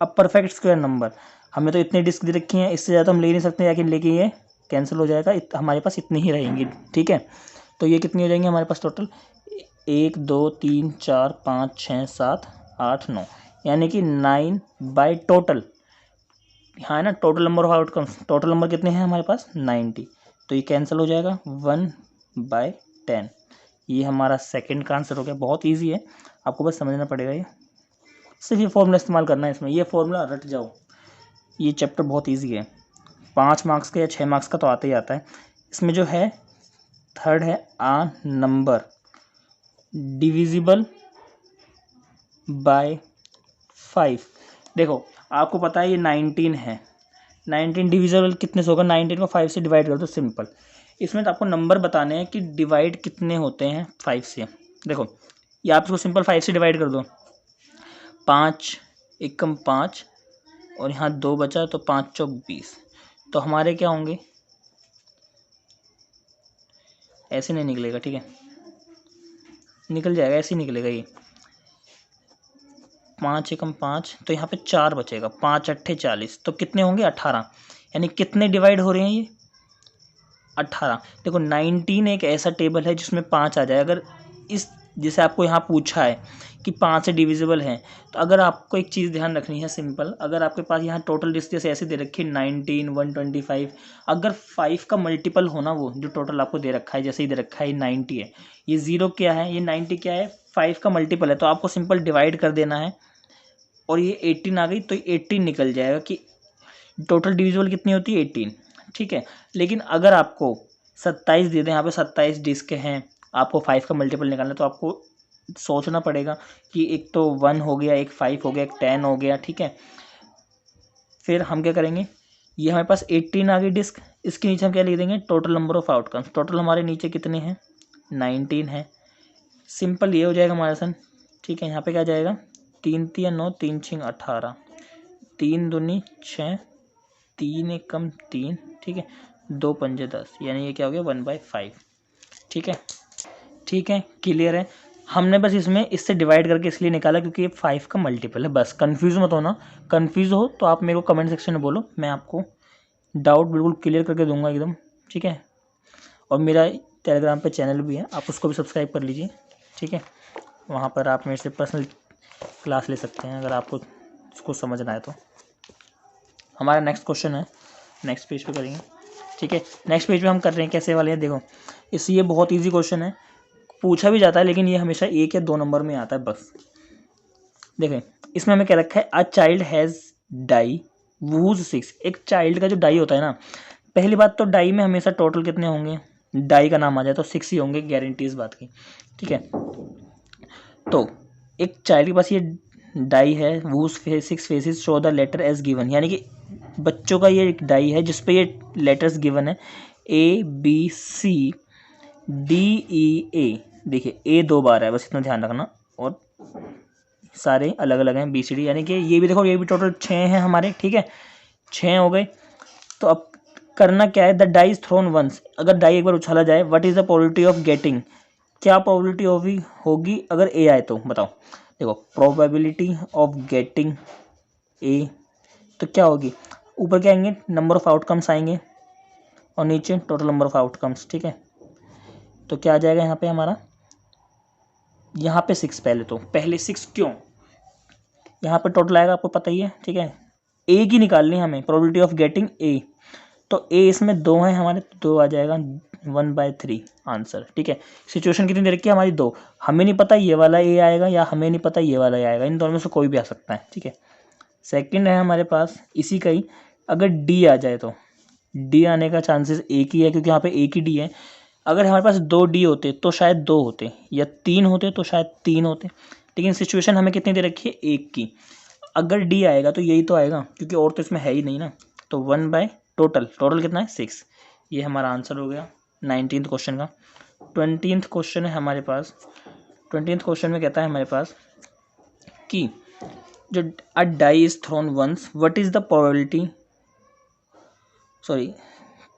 अब परफेक्ट स्क्वायर नंबर, हमें तो इतनी डिस्क दे रखी हैं, इससे ज़्यादा हम ले नहीं सकते, लेकिन ये कैंसिल हो जाएगा, हमारे पास इतनी ही रहेंगी, ठीक है। तो ये कितनी हो जाएंगी हमारे पास टोटल, 1 2 3 4 5 6 7 8 9, यानी कि 9 बाई टोटल, हाँ है ना, total number of outcomes, total number कितने हैं हमारे पास 90, तो ये कैंसिल हो जाएगा 1/10। ये हमारा सेकंड का आंसर हो गया। बहुत ईजी है, आपको बस समझना पड़ेगा, ये सिर्फ ये फॉर्मूला इस्तेमाल करना है इसमें, ये फॉर्मूला रट जाओ, ये चैप्टर बहुत ईजी है। 5 मार्क्स का या 6 मार्क्स का तो आता ही आता है। इसमें जो है थर्ड है, आ नंबर डिविजिबल बाय 5। देखो आपको पता है ये 19 है, 19 डिविजिबल कितने से होगा, 19 को 5 से डिवाइड कर दो, सिंपल। इसमें तो आपको नंबर बताने हैं कि डिवाइड कितने होते हैं 5 से। देखो ये आप इसको सिंपल 5 से डिवाइड कर दो, 5 एकम 5, और यहाँ 2 बचा, तो 5 चौक 20, तो हमारे क्या होंगे, ऐसे नहीं निकलेगा, ठीक है, निकल जाएगा, ऐसे ही निकलेगा ये, 5 एकम 5, तो यहाँ पे 4 बचेगा, 5 अट्ठे 40, तो कितने होंगे 18, यानी कितने डिवाइड हो रहे हैं ये 18। देखो 19 एक ऐसा टेबल है जिसमें 5 आ जाए, अगर इस जैसे आपको यहाँ पूछा है कि 5 से डिविजिबल है, तो अगर आपको एक चीज़ ध्यान रखनी है सिंपल, अगर आपके पास यहाँ टोटल लिस्ट जैसे ऐसे दे रखी है 19 125, अगर 5 का मल्टीपल होना, वो जो टोटल आपको दे रखा है, जैसे ही दे रखा है 90 है, ये 0 क्या है, ये 90 क्या है, 5 का मल्टीपल है, तो आपको सिंपल डिवाइड कर देना है, और ये 18 आ गई, तो 18 निकल जाएगा कि टोटल डिविजिबल कितनी होती है 18, ठीक है। लेकिन अगर आपको 27 दे दें, यहाँ पे 27 डिस्क हैं, आपको 5 का मल्टीपल निकालना है, तो आपको सोचना पड़ेगा कि एक तो 1 हो गया, एक 5 हो गया, एक 10 हो गया, ठीक है। फिर हम क्या करेंगे, ये हमारे पास 18 आ गई डिस्क, इसके नीचे हम क्या लिख देंगे, total number of outcomes. Total हमारे नीचे कितने हैं 19 है, सिंपल ये हो जाएगा हमारा सन, ठीक है। यहाँ पे क्या जाएगा, 3 तिया 9, 3 छिंग 18, 3 दूनी 6, 3 एकम 3, ठीक है, 2 पंजे 10, यानी ये क्या हो गया 1/5, ठीक है, ठीक है, क्लियर है। हमने बस इसमें इससे डिवाइड करके इसलिए निकाला क्योंकि ये 5 का मल्टीपल है, बस कंफ्यूज मत होना। कंफ्यूज हो तो आप मेरे को कमेंट सेक्शन में बोलो, मैं आपको डाउट बिल्कुल क्लियर करके दूंगा एकदम, ठीक है। और मेरा टेलीग्राम पे चैनल भी है, आप उसको भी सब्सक्राइब कर लीजिए, ठीक है। वहाँ पर आप मेरे से पर्सनल क्लास ले सकते हैं अगर आपको उसको समझना है तो। हमारा नेक्स्ट क्वेश्चन है, नेक्स्ट पेज पे करेंगे, ठीक है। नेक्स्ट पेज पे हम कर रहे हैं कैसे वाले हैं, देखो इससे ये बहुत इजी क्वेश्चन है, पूछा भी जाता है, लेकिन ये हमेशा 1 या 2 नंबर में आता है बस। देखें इसमें हमें क्या रखा है, a child has die whose 6। एक चाइल्ड का जो डाई होता है ना, पहली बात तो डाई में हमेशा टोटल कितने होंगे, डाई का नाम आ जाए तो 6 ही होंगे, गारंटी इस बात की, ठीक है। तो एक चाइल्ड के पास ये डाई है, whose 6 faces show the letter as given, यानी कि बच्चों का ये एक डाई है जिसपे ये लेटर्स गिवन है, ABCDEA। देखिए ए 2 बार है, बस इतना ध्यान रखना, और सारे अलग अलग हैं BCD, यानी कि ये भी देखो, ये भी टोटल 6 हैं हमारे, ठीक है, 6 हो गए। तो अब करना क्या है, the die is thrown once, अगर डाई एक बार उछाला जाए, what is the probability of getting, क्या प्रोबेबिलिटी होगी अगर ए आए तो बताओ। देखो प्रोबेबिलिटी ऑफ गेटिंग ए, तो क्या होगी, ऊपर क्या आएंगे, नंबर ऑफ आउटकम्स आएंगे, और नीचे टोटल नंबर ऑफ आउटकम्स। ठीक है, तो क्या आ जाएगा यहाँ पे हमारा, यहाँ पे 6 पहले 6 क्यों, यहाँ पे टोटल आएगा आपको पता ही है। ठीक है, ए की निकालनी है हमें, प्रोबेबिलिटी ऑफ गेटिंग ए, तो ए इसमें 2 हैं हमारे, तो 2 आ जाएगा 1/3 आंसर। ठीक है, सिचुएशन कितनी दे रखी है हमारी 2, हमें नहीं पता ये वाला ए आएगा या हमें नहीं पता ये वाला ए आएगा, इन दोनों में से कोई भी आ सकता है। ठीक है, सेकंड है हमारे पास इसी का ही, अगर डी आ जाए तो डी आने का चांसेस एक ही है, क्योंकि यहाँ पे एक ही डी है। अगर हमारे पास 2 डी होते तो शायद 2 होते, या 3 होते तो शायद 3 होते, लेकिन सिचुएशन हमें कितनी दे रखी है, एक की। अगर डी आएगा तो यही तो आएगा, क्योंकि और तो इसमें है ही नहीं ना, तो 1 बाय टोटल कितना है 6। ये हमारा आंसर हो गया 19th क्वेश्चन का। 20th क्वेश्चन है हमारे पास। 20th क्वेश्चन में कहता है हमारे पास कि जो a die is thrown once, what is the probability,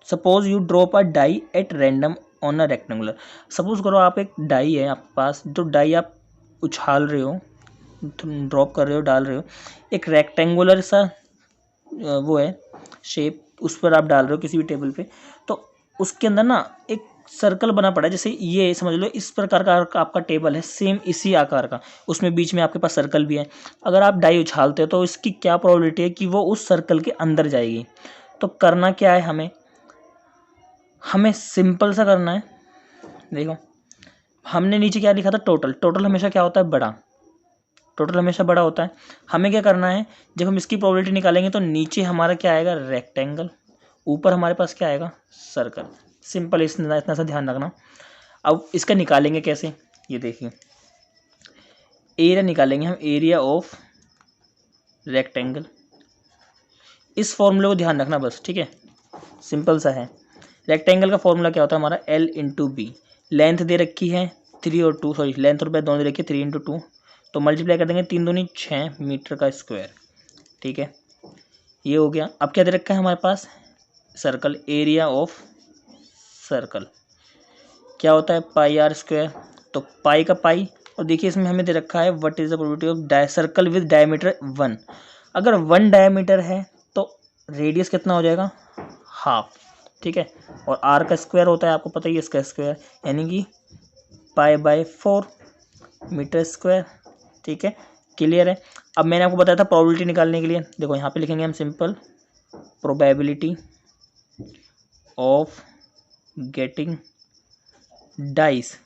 suppose you drop a die at random on a rectangular. Suppose करो आप एक डाई है आपके पास, जो डाई आप उछाल रहे हो, ड्रॉप कर रहे हो, डाल रहे हो, एक रेक्टेंगुलर सा वो है शेप, उस पर आप डाल रहे हो किसी भी टेबल पे, तो उसके अंदर ना एक सर्कल बना पड़ा है, जैसे ये समझ लो इस प्रकार का आपका टेबल है, सेम इसी आकार का, उसमें बीच में आपके पास सर्कल भी है। अगर आप डाई उछालते हो तो इसकी क्या प्रोबेबिलिटी है कि वो उस सर्कल के अंदर जाएगी। तो करना क्या है, हमें सिंपल सा करना है। देखो हमने नीचे क्या लिखा था, टोटल हमेशा क्या होता है, बड़ा, टोटल हमेशा बड़ा होता है। हमें क्या करना है, जब हम इसकी प्रोबेबिलिटी निकालेंगे तो नीचे हमारा क्या आएगा, रेक्टेंगल, ऊपर हमारे पास क्या आएगा, सर्कल। सिंपल, इतना सा ध्यान रखना। अब इसका निकालेंगे कैसे, ये देखिए, एरिया निकालेंगे हम, एरिया ऑफ रेक्टेंगल। इस फॉर्मूले को ध्यान रखना बस, ठीक है, सिंपल सा है। रेक्टेंगल का फॉर्मूला क्या होता है हमारा, L इंटू बी। लेंथ दे रखी है 3 और 2, सॉरी लेंथ और ब्रेथ दोनों दे रखी है 3 इंटू 2, तो मल्टीप्लाई कर देंगे 3 दूनी 6 मीटर का स्क्वायर। ठीक है, ये हो गया। अब क्या दे रखा है हमारे पास, सर्कल, एरिया ऑफ सर्कल क्या होता है, पाई आर स्क्वायर, तो पाई का पाई, और देखिए इसमें हमें दे रखा है what is the probability of circle with diameter 1। अगर 1 डायमीटर है तो रेडियस कितना हो जाएगा, हाफ। ठीक है, और आर का स्क्वायर होता है आपको पता ही है, इसका स्क्वायर, यानी कि π/4 मीटर स्क्वायर। ठीक है, क्लियर है। अब मैंने आपको बताया था प्रोबेबिलिटी निकालने के लिए, देखो यहाँ पे लिखेंगे हम simple, probability of getting dice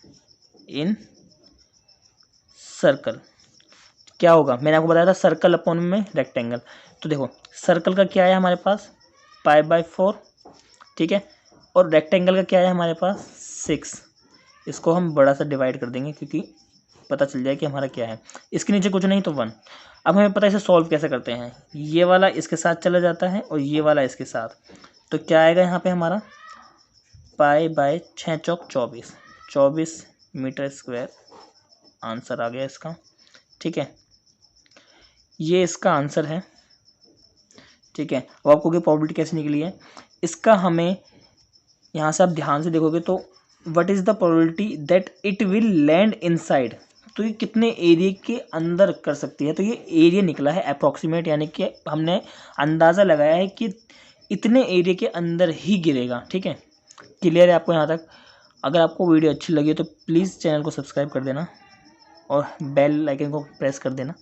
in circle. क्या होगा, मैंने आपको बताया था सर्कल अपॉन में रेक्टेंगल, तो देखो सर्कल का क्या है हमारे पास, π/4, ठीक है, और रेक्टेंगल का क्या है हमारे पास 6। इसको हम बड़ा सा डिवाइड कर देंगे क्योंकि पता चल जाए कि हमारा क्या है। इसके नीचे कुछ नहीं तो 1। अब हमें पता है इसे सॉल्व कैसे करते हैं, ये वाला इसके साथ चला जाता है और ये वाला इसके साथ, तो क्या आएगा यहाँ पे हमारा, π/6 चौक 24 मीटर स्क्वायर आंसर आ गया इसका। ठीक है, ये इसका आंसर है। ठीक है, अब आपको प्रोबेबिलिटी कैसे निकली है इसका, हमें यहाँ से आप ध्यान से देखोगे तो what is the probability that it will land inside, तो ये कितने एरिया के अंदर कर सकती है, तो ये एरिया निकला है अप्रॉक्सीमेट, यानी कि हमने अंदाज़ा लगाया है कि इतने एरिया के अंदर ही गिरेगा। ठीक है, क्लियर है आपको यहाँ तक। अगर आपको वीडियो अच्छी लगी तो प्लीज़ चैनल को सब्सक्राइब कर देना और बेल आइकन को प्रेस कर देना।